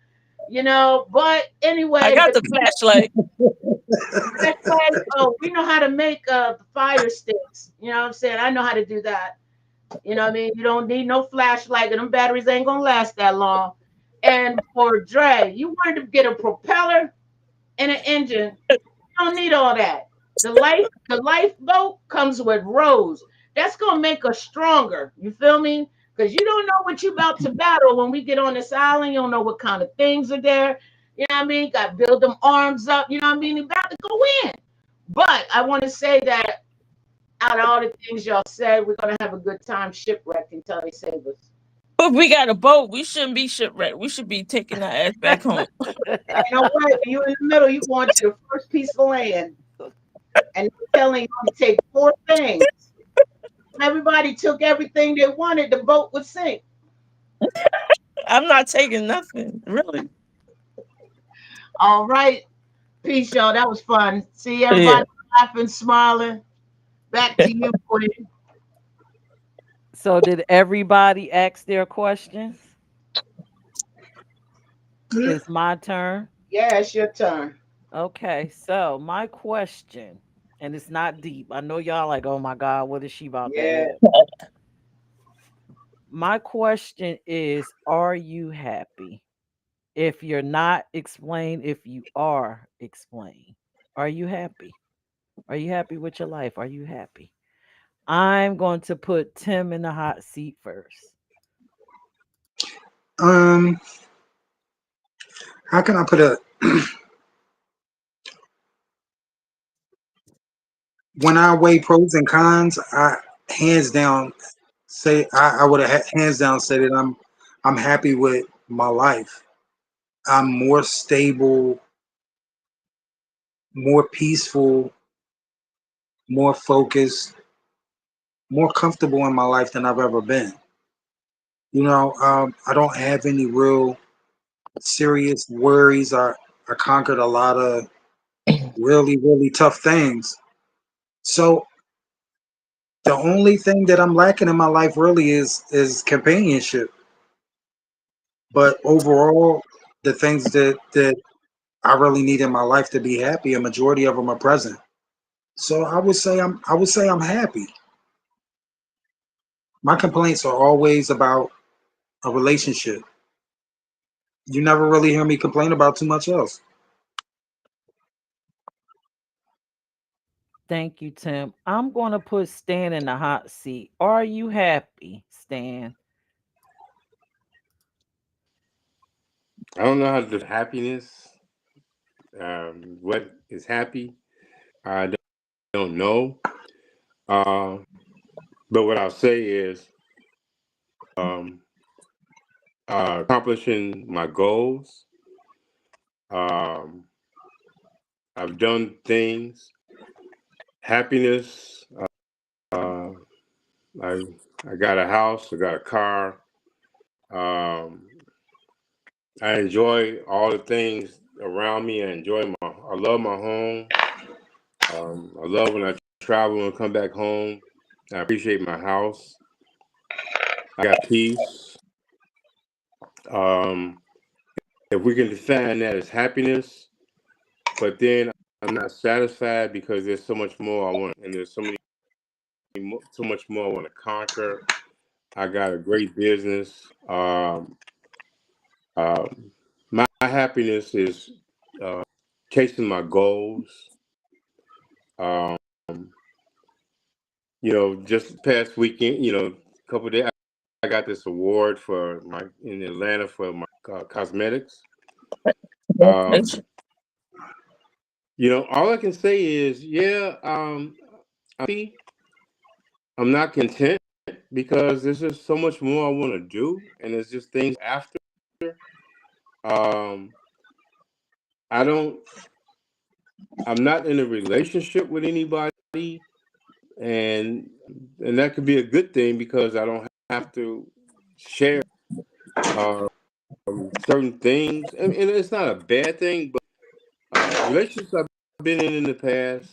I: But
F: I
I: anyway,
F: got
I: the
F: the flashlight.
I: flashlight, oh, we know how to make fire sticks. You know what I'm saying? I know how to do that. You know what I mean? You don't need no flashlight, and them batteries ain't gonna last that long. And for Dre, you wanted to get a propeller and an engine. You don't need all that. The lifeboat comes with rows. That's gonna make us stronger. You feel me? Because you don't know what you about to battle when we get on this island. You don't know what kind of things are there. You know what I mean? Got to build them arms up. You know what I mean? About to go in. But I want to say that out of all the things y'all said, we're gonna have a good time shipwrecked until they save us.
F: If we got a boat, we shouldn't be shipwrecked. We should be taking our ass back home.
I: Ain't no way. You in the middle, you going to the first piece of land, and they're telling you to take 4 things. Everybody took everything they wanted, the boat would sink.
F: I'm not taking nothing, really.
I: All right. Peace, y'all. That was fun. See
F: Yeah.
I: everybody laughing, smiling. Back to you, Queen.
A: So did everybody ask their questions? It's my turn.
I: Yeah, it's your turn.
A: Okay, so my question, and it's not deep. I know y'all like, oh my God, what is she about to
I: Yeah.
A: ask? My question is, are you happy? If you're not, explain. If you are, explain. Are you happy? Are you happy with your life? Are you happy? I'm going to put Tim in the hot seat first.
B: Um, how can I put it? When I weigh pros and cons, I hands down say I would have hands down said that I'm happy with my life. I'm more stable, more peaceful, more focused, more comfortable in my life than I've ever been. I don't have any real serious worries. I conquered a lot of really, really tough things. So the only thing that I'm lacking in my life really is companionship. But overall, the things that I really need in my life to be happy, a majority of them are present. So I would say I'm happy. My complaints are always about a relationship. You never really hear me complain about too much else.
A: Thank you, Tim. I'm going to put Stan in the hot seat. Are you happy, Stan?
C: I don't know how to do happiness. What is happy? I don't know. Uh, but what I'll say is um, accomplishing my goals. Um, I've done things. Happiness. Uh, I I got a house. I got a car. Um, I enjoy all the things around me. I love my home. I love when I travel and come back home. I appreciate my house. I got peace. Um, if we can define that as happiness, but then I'm not satisfied because there's so much more I want, and there's so much more I want to conquer. I got a great business. My happiness is chasing my goals. Um, just past weekend, a couple of days, I got this award in Atlanta for my cosmetics. Um, all I can say is, yeah, I'm happy. I'm not content because there's just so much more I want to do, and there's just things after. Um, I don't. I'm not in a relationship with anybody, and that could be a good thing because I don't have to share um, certain things, and it's not a bad thing. But relationships I've been in the past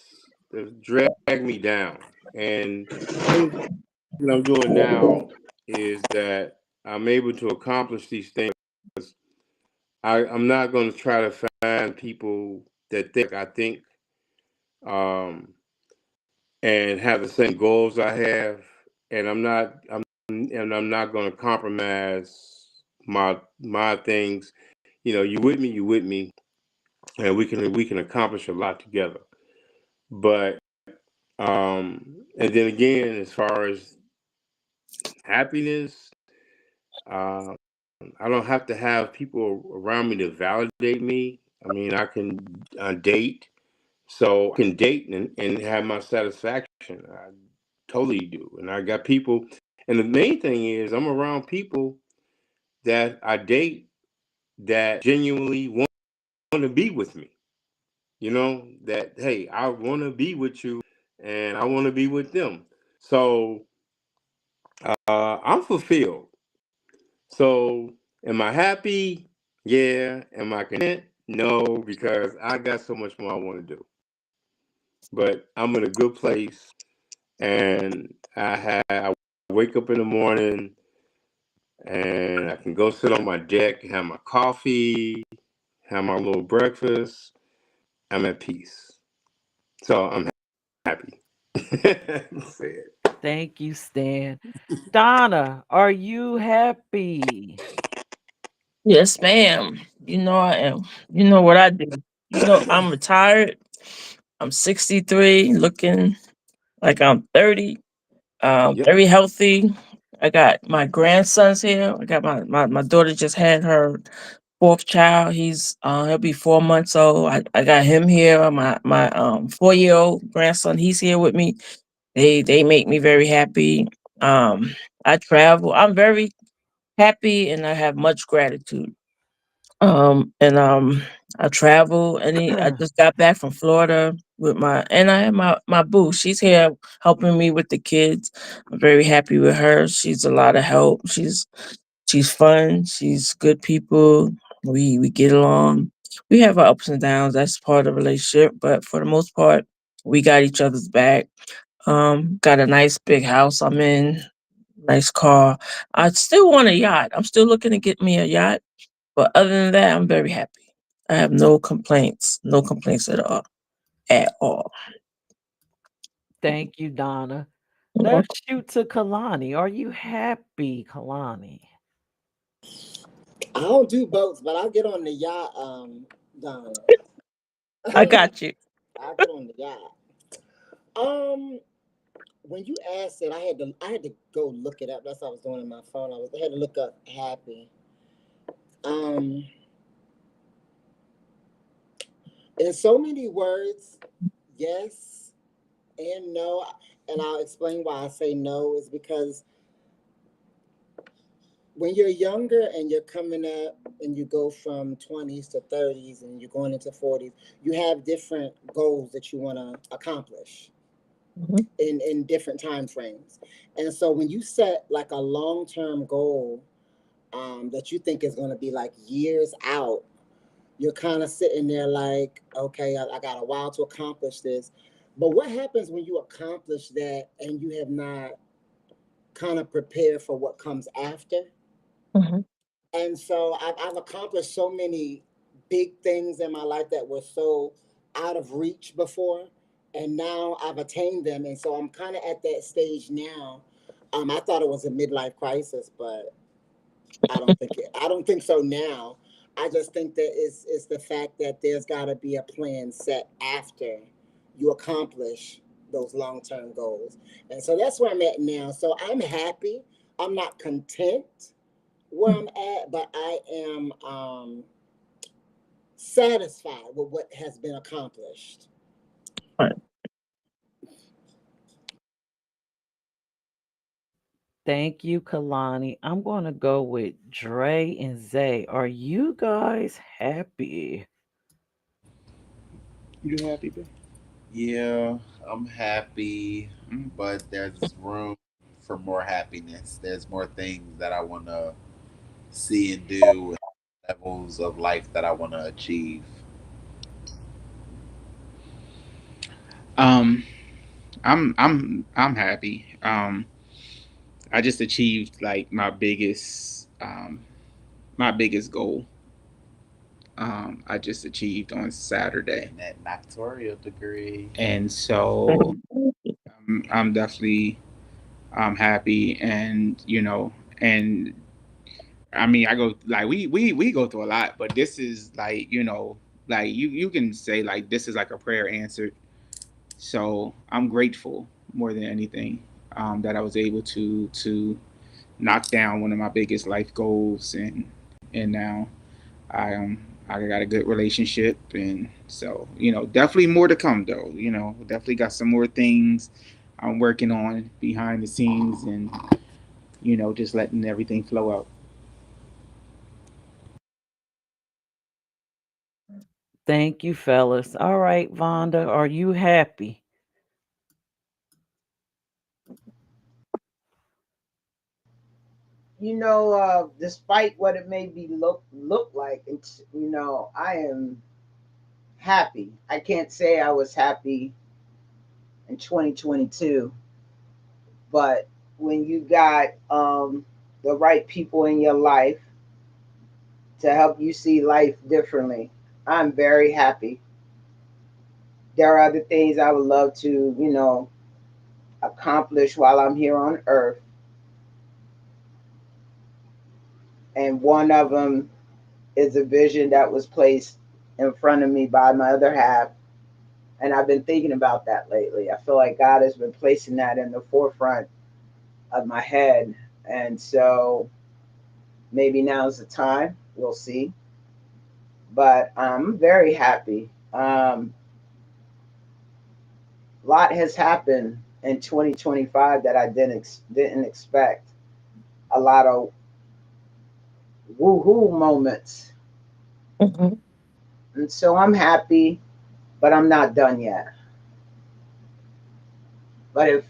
C: have dragged me down, and things that I'm doing now is that I'm able to accomplish these things. I'm not going to try to find people that think I think um, and have the same goals I have, and I'm not going to compromise my things. You with me, and we can accomplish a lot together. But and then again, as far as happiness, uh, I don't have to have people around me to validate me. I mean, I can date, so I can date and have my satisfaction. I totally do. And I got people, and the main thing is I'm around people that I date that genuinely want to be with me. That, hey, I want to be with you and I want to be with them. So I'm fulfilled. So, am I happy? Yeah. Am I content? No, because I got so much more I want to do. But I'm in a good place, and I wake up in the morning, and I can go sit on my deck, have my coffee, have my little breakfast. I'm at peace. So I'm happy. That's it.
A: Thank you, Stan. Donna, are you happy?
F: Yes, ma'am. You know I am. You know what I do. You know I'm retired. I'm 63, looking like I'm 30.
C: Yep.
F: Very healthy. I got my grandsons here. I got my daughter just had her fourth child. He'll be 4 months old. I got him here. My 4 year old grandson, he's here with me. They make me very happy. I travel. I'm very happy and I have much gratitude. And I travel and I just got back from Florida with and I have my boo. She's here helping me with the kids. I'm very happy with her. She's a lot of help. She's fun. She's good people. We get along. We have our ups and downs. That's part of the relationship, but for the most part, we got each other's back. Got a nice big house I'm in, nice car. I still want a yacht. I'm still looking to get me a yacht, but other than that, I'm very happy. I have no complaints. No complaints at all. At all.
A: Thank you, Donna.
F: Well,
A: Let's shoot to Kalani. Are you happy, Kalani?
D: I don't do boats, but I'll get on the yacht, Donna.
F: I got you.
D: I'll get on the yacht. Um, when you asked it, I had to go look it up. That's what I was doing on my phone. I had to look up happy. Um, in so many words, yes and no, and I'll explain why I say no is because when you're younger and you're coming up and you go from 20s to 30s and you're going into 40s, you have different goals that you want to accomplish
F: Mhm.
D: in different time frames. And so when you set like a long-term goal that you think is going to be like years out, you're kind of sitting there like, okay, I got a while to accomplish this. But what happens when you accomplish that and you have not kind of prepared for what comes after?
F: Mhm.
D: And so I've accomplished so many big things in my life that were so out of reach before, and now I've attained them. And so I'm kind of at that stage now. I thought it was a midlife crisis, but I don't think so now. I just think that it's the fact that there's got to be a plan set after you accomplish those long term goals, and so that's where I'm at now. So I'm happy. I'm not content where I'm at, but I am satisfied with what has been accomplished.
F: Right.
A: Thank you, Kalani. I'm going to go with Dre and Zay. Are you guys happy?
G: You happy, babe?
H: Yeah, I'm happy,
G: Mm.
H: but there's room for more happiness. There's more things that I want to see and do, and levels of life that I want to achieve.
G: Um, I'm happy. I just achieved like my biggest goal. I just achieved on Saturday,
H: Getting that doctoral degree.
G: and so I'm definitely happy, and and I mean, I go like we go through a lot, but this is like like you can say like this is like a prayer answered. So I'm grateful more than anything that I was able to knock down one of my biggest life goals, and now I I got a good relationship, and so definitely more to come though. Definitely got some more things I'm working on behind the scenes, and just letting everything flow out.
A: Thank you, fellas. All right, Vonda, are you happy?
E: despite what it may be look like, it's I am happy. I can't say I was happy in 2022, but when you got the right people in your life to help you see life differently, I'm very happy. There are other things I would love to, accomplish while I'm here on earth, and one of them is a vision that was placed in front of me by my other half. And I've been thinking about that lately. I feel like God has been placing that in the forefront of my head. And so maybe now's the time. We'll see. But I'm very happy. A lot has happened in 2025 that I didn't expect. A lot of woohoo moments.
F: Mhm.
E: And so I'm happy, but I'm not done yet. But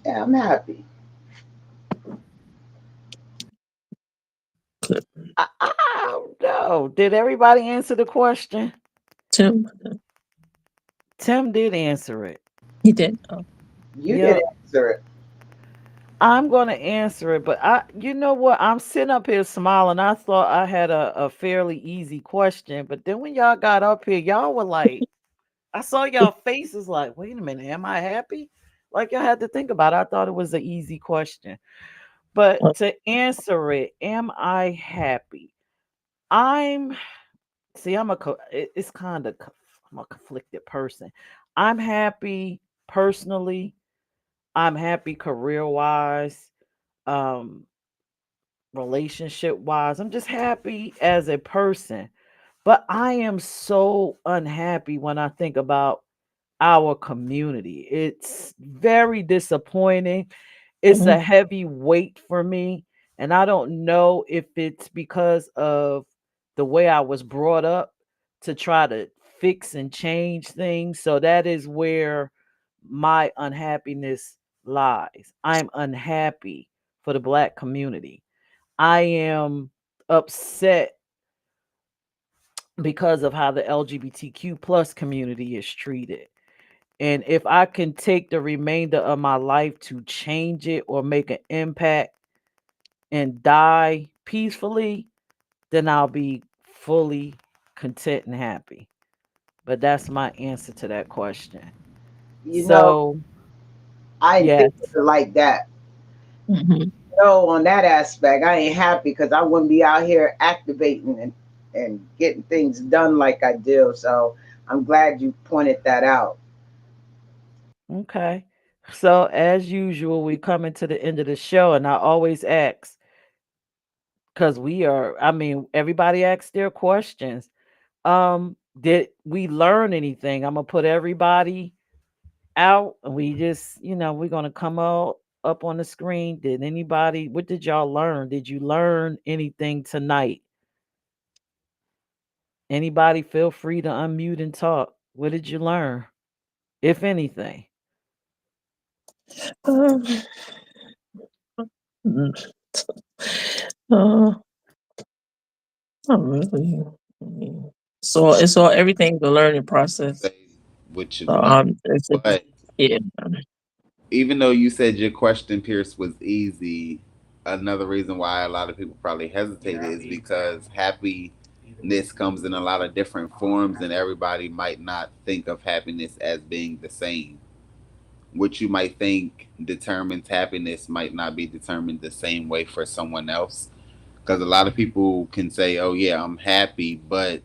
E: yeah, I'm happy. I don't know. Did everybody answer the question?
F: Tim,
A: Tim did answer it.
F: he did. Oh,
E: You didn't
A: Yep.
E: answer it.
A: I'm gonna answer it, but you know what? I'm sitting up here smiling. I thought I had a fairly easy question, but then when y'all got up here, y'all were like, I saw y'all faces like, wait a minute, am I happy? Like y'all had to think about it. I thought it was an easy question. But
F: well,
A: to answer it, am I happy? I'm see, it's kind of I'm a conflicted person. I'm happy personally. I'm happy career wise, um, relationship wise. I'm just happy as a person. But I am so unhappy when I think about our community. It's very disappointing. It's a
F: mhm,
A: heavy weight for me. And I don't know if it's because of the way I was brought up to try to fix and change things. So that is where my unhappiness lies. I'm unhappy for the Black community. I am upset because of how the LGBTQ plus community is treated. And if I can take the remainder of my life to change it or make an impact and die peacefully, then I'll be fully content and happy. But that's my answer to that question.
E: You know,
A: So,
E: I didn't
A: yes.
E: think of it like that.
F: mhm.
E: No, on that aspect, I ain't happy because I wouldn't be out here activating and getting things done like I do. So I'm glad you pointed that out.
A: Okay. So, as usual, we coming to the end of the show, and I always ask because I mean, everybody asks their questions. Did we learn anything? I'm gonna put everybody out and we just, we're gonna come out up on the screen. What did y'all learn? Did you learn anything tonight? Anybody feel free to unmute and talk. What did you learn? If anything.
F: Um, mm, uh, not really. So it's all everything's a learning process.
H: Say which is
F: So
H: one,
F: it's a,
H: but
F: yeah.
H: even though you said your question, Peirrce, was easy, another reason why a lot of people probably hesitated is because happiness comes in a lot of different forms, and everybody might not think of happiness as being the same. What you might think determines happiness might not be determined the same way for someone else. Because a lot of people can say, "Oh yeah, I'm happy," but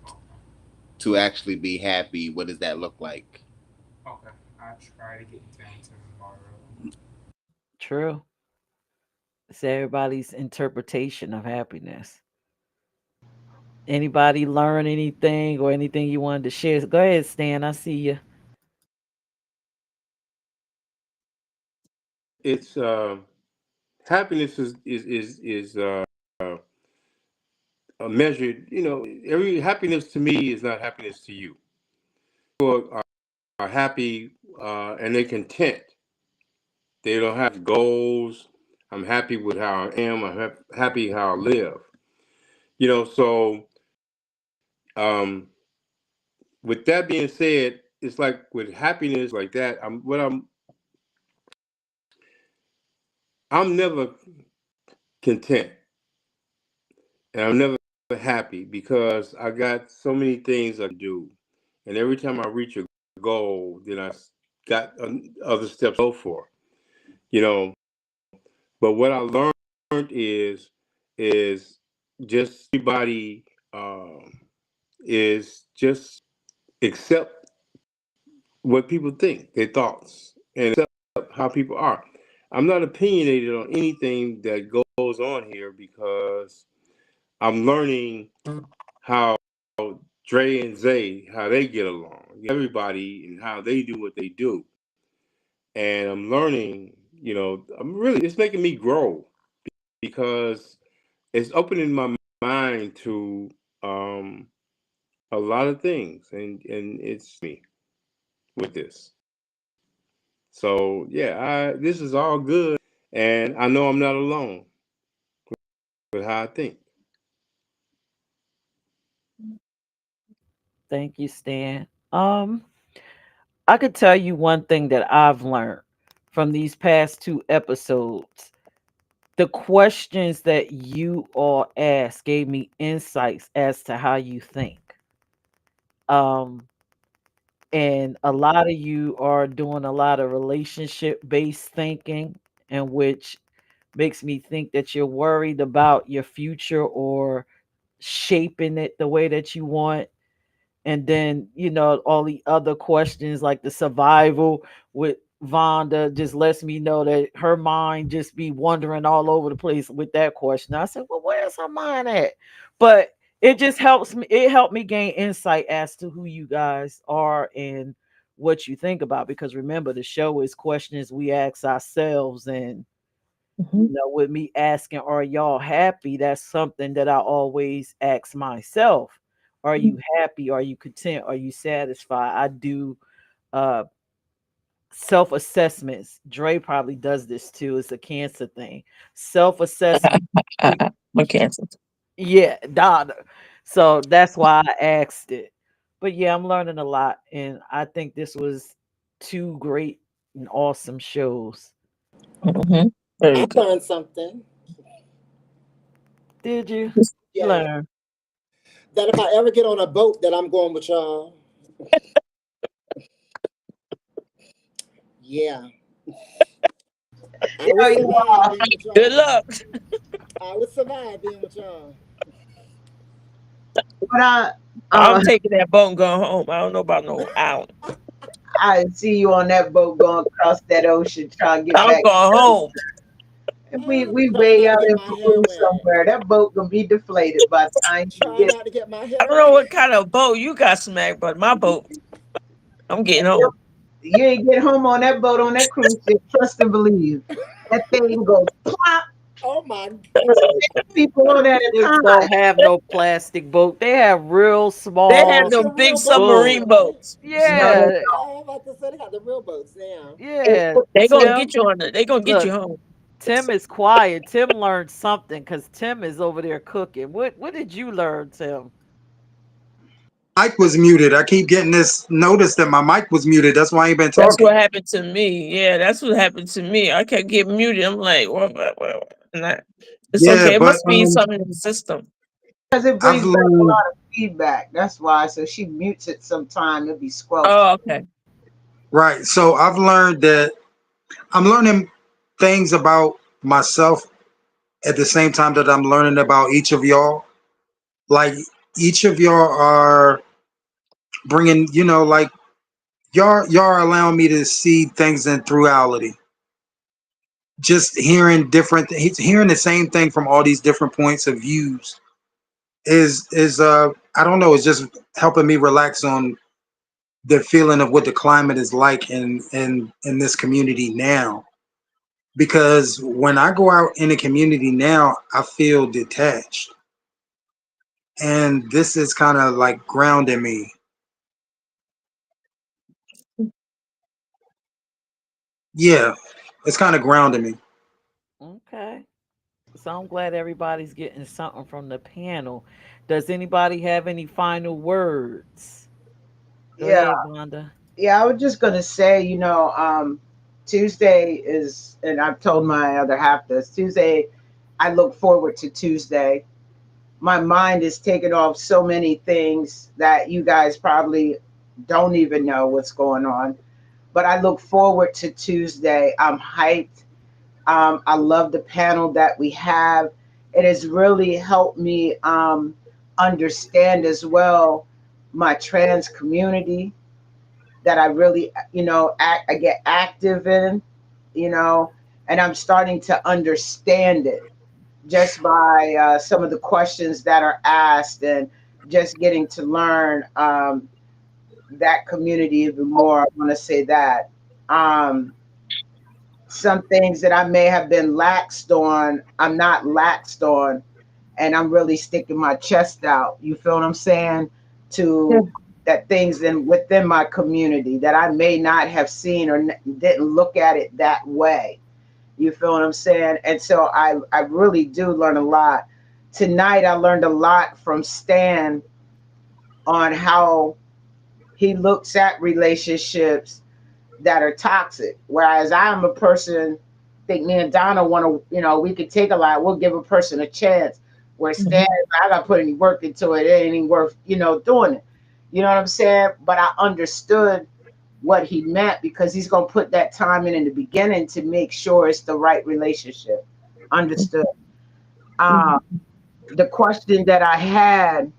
H: to actually be happy, what does that look like?
A: True. It's everybody's interpretation of happiness. Anybody learn anything or anything you wanted to share? Go ahead, Stan. I see you.
C: It's happiness is measured. Every happiness to me is not happiness to you. People are happy and they're content. They don't have goals. I'm happy with how I am. I'm happy how I live. You know, so um, with that being said, it's like with happiness like that. I'm never content, and I'm never happy because I got so many things I can do, and every time I reach a goal, then I got other steps to go for. You know, but what I learned is just everybody is just accept what people think, their thoughts, and accept how people are. I'm not opinionated on anything that goes on here because I'm learning how Dre and Zay, how they get along, everybody and how they do what they do. And I'm learning, it's making me grow because it's opening my mind to a lot of things, and it's me with this. So yeah, this is all good, and I know I'm not alone with how I think.
A: Thank you, Stan. I could tell you one thing that I've learned from these past two episodes. The questions that you all asked gave me insights as to how you think. Um, and a lot of you are doing a lot of relationship based thinking, and which makes me think that you're worried about your future or shaping it the way that you want. And then, all the other questions like the survival with Vonda just lets me know that her mind just be wandering all over the place with that question. I said, well, where's her mind at? But it just helps me. It helped me gain insight as to who you guys are and what you think about. Because remember, the show is questions we ask ourselves. And
F: Mhm.
A: with me asking, are y'all happy? That's something that I always ask myself. Are you happy? Are you content? Are you satisfied? I do uh self assessments. Dre probably does this too. It's a cancer thing. Self assessment.
F: My cancer.
A: Yeah, Donna. So that's why I asked it. But yeah, I'm learning a lot, and I think this was two great and awesome shows.
F: Hmm. Very
D: I
F: good.
D: learned something.
A: Did you
D: Yeah.
A: learn?
D: That if I ever get on a boat, that I'm going with y'all. Yeah. I would
E: There you
D: survive
E: are.
D: being with
F: Good
D: y'all.
F: luck.
D: I would survive being with y'all.
E: But
F: I'm taking that boat and going home. I don't know about no island.
E: I see you on that boat going across that ocean trying to get
F: I'm
E: back.
F: going home.
E: We
D: Try
E: way
D: not to
E: out
D: get
E: in
D: my hair
E: Peru
D: wet.
E: somewhere. That boat gonna be deflated by the time you
D: Try
E: get.
D: not to get my
F: I
D: hair
F: don't know
D: wet.
F: what kind of boat you got smacked, but my boat, I'm getting home.
E: You ain't get home on that boat on that cruise ship. Trust and believe. That thing goes plop.
D: Oh my!
E: People on that at a
A: Ships
E: time.
A: don't have no plastic boat. They have real
F: They have
A: small
D: The
F: them big
D: real boats
A: boats.
F: submarine
D: now, right?
F: boats.
E: No, they
A: Yeah,
D: I'm about to say they got the real boats now.
A: yeah.
F: They gonna
A: Tim,
F: get you on it. They gonna get
A: look,
F: you home.
A: Tim is quiet. Tim learned something because Tim is over there cooking. What did you learn, Tim?
B: Mic was muted. I keep getting this notice that my mic was muted. That's why I ain't been
F: That's
B: talking.
F: what happened to me. Yeah, that's what happened to me. I kept getting muted. I'm like, what? It's
B: Yeah,
F: okay. It
B: but
F: must be something in the system.
E: because it
B: I've
E: brings back a
B: learned
E: lot of feedback. That's why. So she mutes it sometime. It'll be squelching.
F: Oh, okay.
B: right. So I've learned that I'm learning things about myself at the same time that I'm learning about each of y'all. Like each of y'all are bringing, like y'all are allowing me to see things in throughreality. Just hearing the same thing from all these different points of views is I don't know, it's just helping me relax on the feeling of what the climate is like in this community now. Because when I go out in the community now, I feel detached, and this is kind of like grounding me. Yeah, it's kind of grounding me.
A: Okay. So I'm glad everybody's getting something from the panel. Does anybody have any final words? Go
E: Yeah,
A: ahead, Vonda.
E: yeah. I was just gonna say, Tuesday is, and I've told my other half this. Tuesday, I look forward to Tuesday. My mind is taking off so many things that you guys probably don't even know what's going on. But I look forward to Tuesday. I'm hyped. I love the panel that we have. It has really helped me understand as well my trans community that I really, I get active in, you know, and I'm starting to understand it just by some of the questions that are asked and just getting to learn that community even more. I want to say that. Um, some things that I may have been laxed on, I'm not laxed on, and I'm really sticking my chest out. You feel what I'm saying? To that things in within my community that I may not have seen or didn't look at it that way. You feel what I'm saying? And so I really do learn a lot. Tonight I learned a lot from Stan on how he looks at relationships that are toxic. Whereas I'm a person, think me and Donna want to, we could take a lot, we'll give a person a chance. Where Stan,
F: Mhm.
E: I got to put any work into it, it ain't even worth, doing it. You know what I'm saying? But I understood what he meant because he's going to put that time in the beginning to make sure it's the right relationship. Understood. Um, the question that I had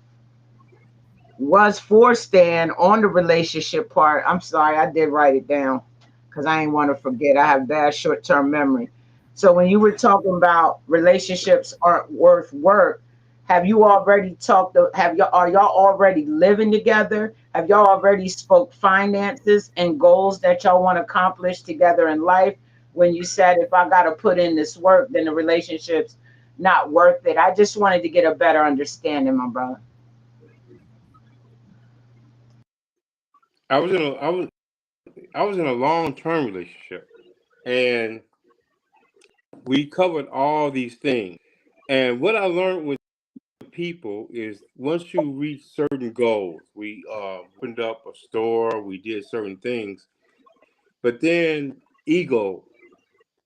E: was for Stan on the relationship part. I'm sorry, I did write it down because I ain't want to forget. I have bad short term memory. So when you were talking about relationships aren't worth work, have you already talked? Have you are y'all already living together? Have y'all already spoke finances and goals that y'all want to accomplish together in life? When you said if I got to put in this work, then the relationship's not worth it. I just wanted to get a better understanding, my brother.
C: I was in a long term relationship, and we covered all these things. And what I learned with people is once you reach certain goals, we opened up a store, we did certain things, but then ego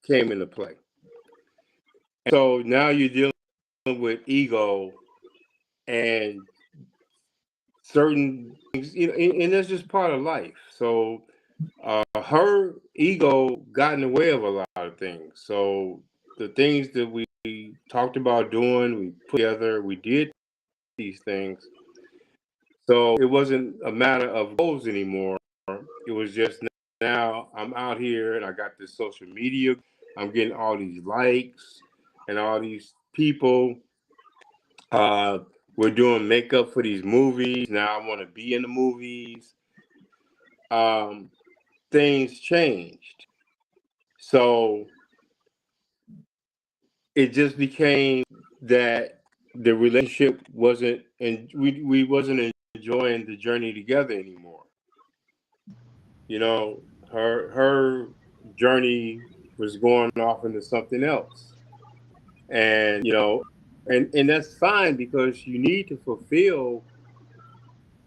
C: came into play. And so now you're dealing with ego and certain things, and that's just part of life. So her ego got in the way of a lot of things. So the things that we talked about doing, we put together, we did these things. So it wasn't a matter of goals anymore. It was just now I'm out here and I got this social media. I'm getting all these likes and all these people. Uh, we're doing makeup for these movies. Now I want to be in the movies. Um, things changed. So it just became that the relationship wasn't, and we wasn't enjoying the journey together anymore. You know, her journey was going off into something else, and and that's fine because you need to fulfill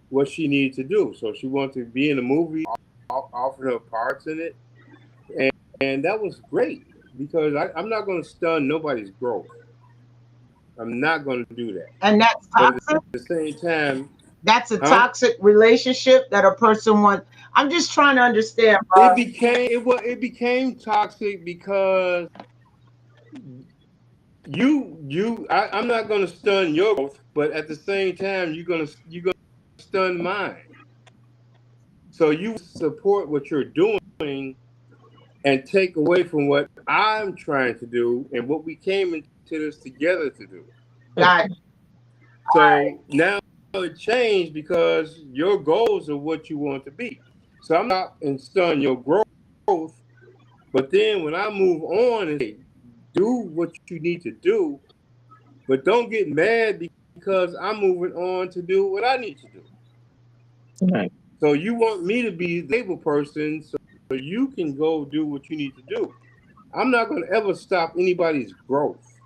C: what she needed to do. So she wanted to be in a movie, offered her parts in it, and that was great because I'm not going to stun nobody's growth. I'm not going to do that.
E: And that's
C: But at
E: toxic.
C: the same time,
E: That's a
C: huh?
E: toxic relationship that a person wants. I'm just trying to understand,
C: It
E: bro.
C: became it became toxic because I'm not going to stun your growth, but at the same time you're gonna stun mine. So you support what you're doing and take away from what I'm trying to do and what we came into this together to do.
E: God,
C: So now it changed because your goals are what you want to be. So I'm not and stun your growth, but then when I move on and say, do what you need to do, but don't get mad because I'm moving on to do what I need to do.
F: Right.
C: So you want me to be the stable person so you can go do what you need to do. I'm not going to ever stop anybody's growth,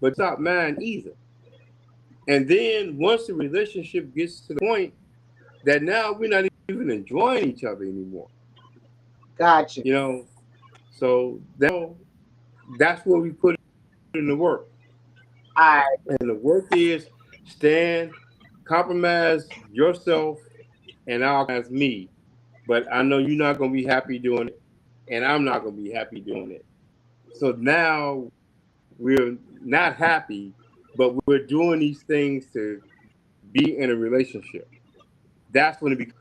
C: but stop mine either. And then once the relationship gets to the point that now we're not even enjoying each other anymore,
I: Gotcha.
C: you know, so that's where we put in the work.
I: All right.
C: And the work is stand, compromise yourself, and I'll compromise me. But I know you're not going to be happy doing it, and I'm not going to be happy doing it. So now we're not happy, but we're doing these things to be in a relationship. That's when it becomes.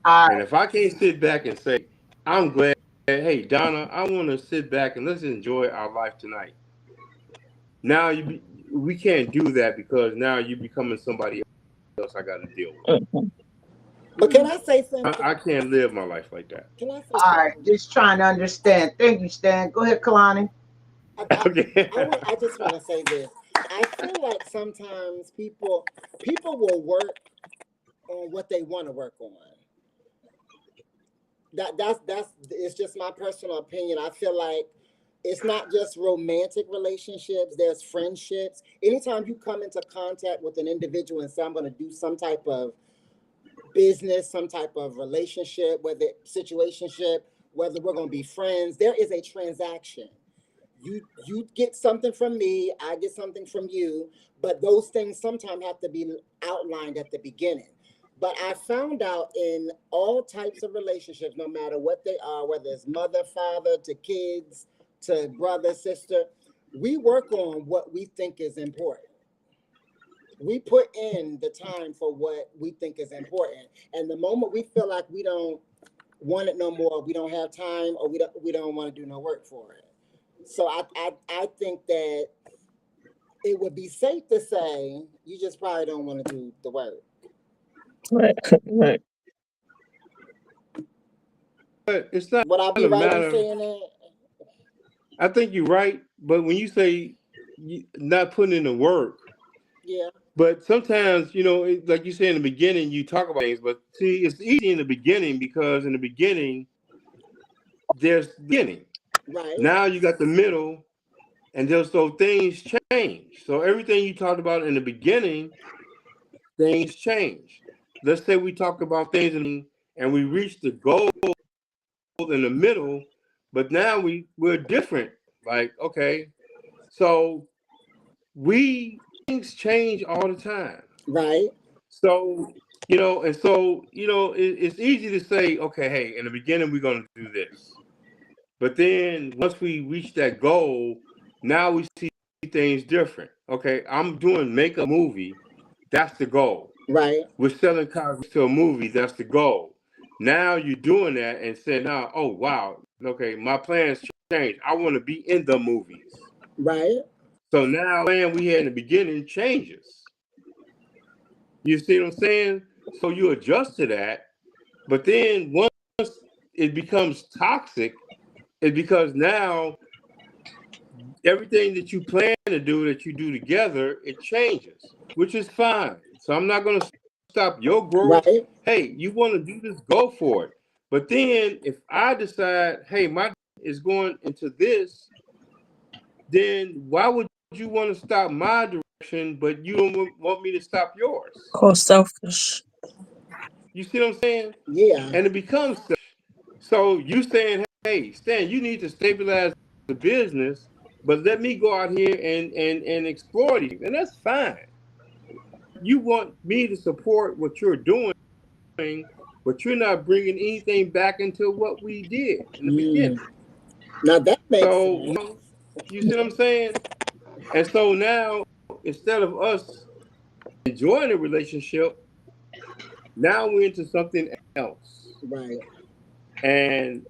I: All
C: And
I: right.
C: if I can't sit back and say, I'm glad, hey, Donna, I want to sit back and let's enjoy our life tonight. Now we can't do that because now you're becoming somebody else I got to deal with.
F: Mhm.
D: But can I say something?
C: I can't live my life like that.
D: Can I say
I: All right.
D: something?
I: Just trying to understand. Thank you, Stan. Go ahead, Kalani.
C: Okay.
D: I just want to say this. I feel like sometimes people will work on what they want to work on. That's it's just my personal opinion. I feel like it's not just romantic relationships, there's friendships. Anytime you come into contact with an individual and say, I'm going to do some type of business, some type of relationship, whether situationship, whether we're going to be friends, there is a transaction. You get something from me, I get something from you, but those things sometimes have to be outlined at the beginning. But I found out in all types of relationships, no matter what they are, whether it's mother, father, to kids, to brother, sister, we work on what we think is important. We put in the time for what we think is important. And the moment we feel like we don't want it no more, we don't have time, or we don't want to do no work for it. So I think that it would be safe to say you just probably don't want to do the work.
F: Right, right.
C: But it's not
D: Would I be
C: a
D: right in
C: matter.
D: saying that?
C: I think you're right. But when you say not putting in the work,
D: Yeah.
C: but sometimes, like you say in the beginning, you talk about things, but see, it's easy in the beginning because in the beginning, there's the beginning.
D: Right.
C: Now you got the middle, and so things change. So everything you talked about in the beginning, things change. Let's say we talk about things and we reach the goal in the middle, but now we're different. Like, okay, so things change all the time.
D: Right.
C: So, it's easy to say, okay, hey, in the beginning, we're going to do this. But then once we reach that goal, now we see things different. Okay, I'm doing make a movie. That's the goal.
D: Right.
C: We're selling copies to a movie. That's the goal. Now you're doing that and saying, now, oh, wow. Okay, my plans change. I want to be in the movies.
D: Right.
C: So now the plan we had in the beginning changes. You see what I'm saying? So you adjust to that. But then once it becomes toxic, it's because now everything that you plan to do that you do together, it changes, which is fine. So I'm not going to stop your growth.
D: Right.
C: Hey, you want to do this, go for it. But then if I decide, hey, my is going into this, then why would you want to stop my direction, but you don't want me to stop yours?
F: Called selfish.
C: You see what I'm saying?
D: Yeah.
C: And it becomes selfish. So you saying, hey, Stan, you need to stabilize the business, but let me go out here and explore these. And that's fine. You want me to support what you're doing, but you're not bringing anything back into what we did in the beginning.
D: Now that makes
C: So,
D: sense.
C: you see what I'm saying? And so now, instead of us enjoying the relationship, now we're into something else.
D: Right.
C: And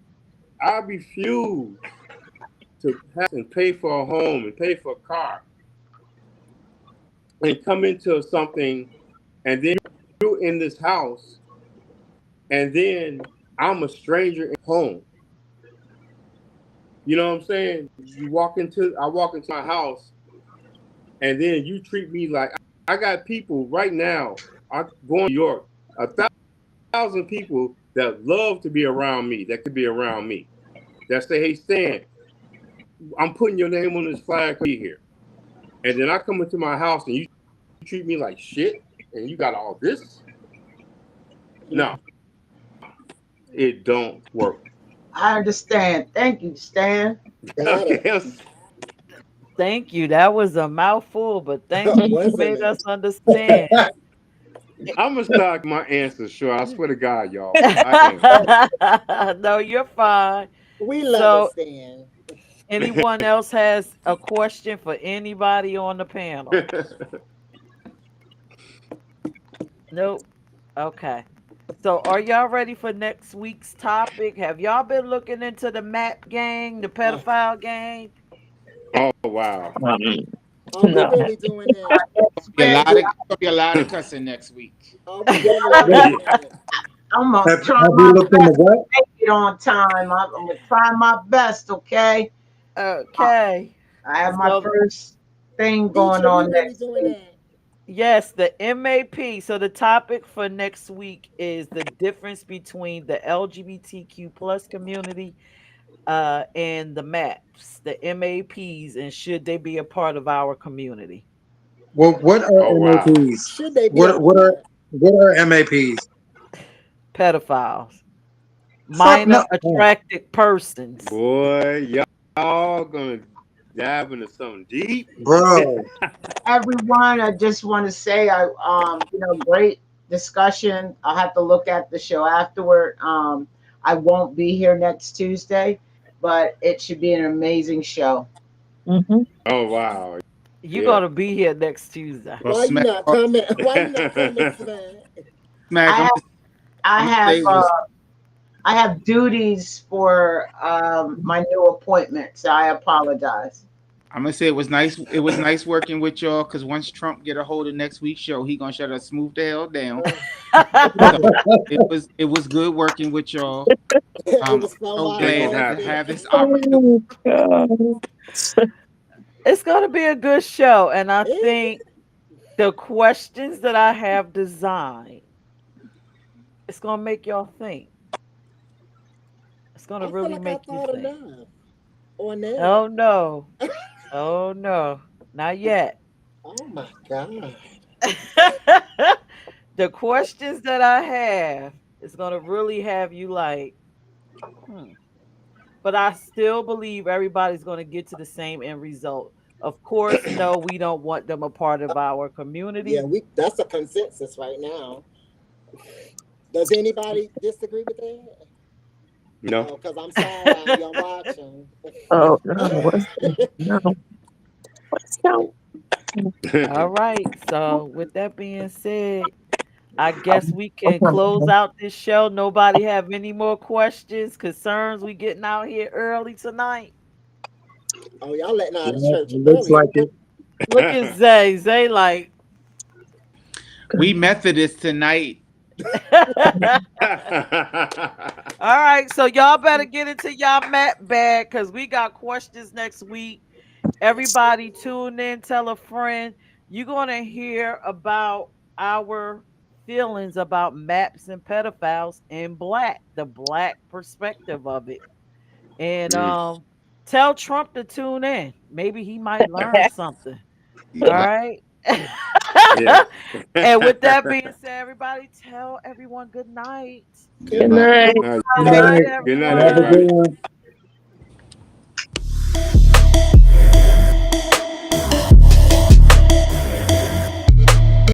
C: I refuse to have and pay for a home and pay for a car and come into something, and then you're in this house, and then I'm a stranger in home. You know what I'm saying? I walk into my house, and then you treat me like I got people right now. I'm going to New York, 1,000 people that love to be around me, that could be around me, that say, hey, Stan, I'm putting your name on this flag be here. And then I come into my house and you treat me like shit and you got all this. No, it don't work.
I: I understand. Thank you, Stan.
D: Got
C: Okay.
D: it.
A: Thank you. That was a mouthful, but thank you. You
D: Wasn't
A: made us
D: it?
A: understand.
C: I'm gonna start my answers sure. I swear to God, y'all. I am.
A: No, you're fine.
D: We love it,
A: So,
D: Stan.
A: anyone else has a question for anybody on the panel? Nope. Okay. So, are y'all ready for next week's topic? Have y'all been looking into the MAP gang, the
D: Oh,
A: pedophile gang?
C: Oh wow.
F: Um,
D: are we
F: no.
D: really doing that?
G: Be a
I: Ready.
G: lot of gonna be a lot of cussing next week.
D: Are we really doing
B: Wait,
D: that?
I: I'm gonna
B: have
I: try
B: we
I: my
B: looked into
I: best to
B: what?
I: make it on time. I'm gonna try my best. Okay.
A: Okay.
I: I have my
A: So,
I: first thing
D: Teach,
I: going
D: are we
I: on
D: really
I: next
D: doing
I: week.
D: that?
A: yes, the MAP. So, the topic for next week is the difference between the LGBTQ plus community and the MAPs, the MAPs, and should they be a part of our community?
B: Well, what are
C: Oh wow.
B: MAPs?
D: Should they be a
B: What are
D: part?
B: MAPs?
A: Pedophiles,
B: Fuck
A: minor
B: no. Oh,
A: attracted persons.
C: Boy, y'all gonna dive into something deep.
B: bro.
I: Everyone, I just want to say, great discussion. I'll have to look at the show afterward. I won't be here next Tuesday, but it should be an amazing show.
F: Hmm.
C: Oh wow.
A: You're
C: Yeah.
A: gonna be here next Tuesday.
G: Well,
D: Why you
G: smack,
D: not coming? Why you not coming, Smack?
G: smack.
I: I have, I
G: I'm gonna
I: have,
G: say
I: uh,
G: was
I: I have duties for my new appointment, so I apologize.
G: I'm gonna say it was nice. It was nice working with y'all because once Trump get a hold of next week's show, he gonna shut us smooth the hell down.
D: Uh,
G: So it was good working with y'all.
D: it
G: I'm
D: was fun
G: so
C: Ain't
D: watching
G: glad
C: gonna
D: y'all
G: to
C: happen.
G: have
D: too.
G: this opportunity.
F: Oh, God.
A: It's gonna be a good show, and I
D: Is
A: think the questions that I have designed, it's gonna make y'all think. It's gonna
D: I feel
A: really
D: like I
A: make you
D: thought
A: think.
D: enough on that.
A: Oh no. Oh no. Not yet.
D: Oh my God.
A: The questions that I have is gonna really have you like, hmm. But I still believe everybody's gonna get to the same end result. Of course, no, we don't want them a part of our
D: Yeah,
A: community.
D: we that's a consensus right now. Does anybody disagree with that?
C: No.
D: Oh, because I'm side eye, y'all watching.
F: Oh no, what's no? What's no?
A: All right. So with that being said, I guess we can close out this show. Nobody have any more questions, concerns? We getting out here early tonight.
D: Oh, y'all letting out
B: Yeah,
D: of church
B: it looks
D: early.
B: like it.
A: Look at Zay. Zay like
G: We Methodists tonight.
A: all right, so y'all better get into y'all mat bag because we got questions next week. Everybody tune in, tell a friend. You're gonna hear about our feelings about maps and pedophiles in black, the black perspective of it. And
C: Mm,
A: tell Trump to tune in. Maybe he might learn something. All
G: Like,
A: right.
C: yeah.
A: And with that being said, everybody tell everyone good night.
D: Good
F: Good
D: night.
F: night.
C: All right.
B: Good
A: Good night,
B: night.
C: Good night,
B: Have a
A: everyone.
B: good
C: everybody.
B: one.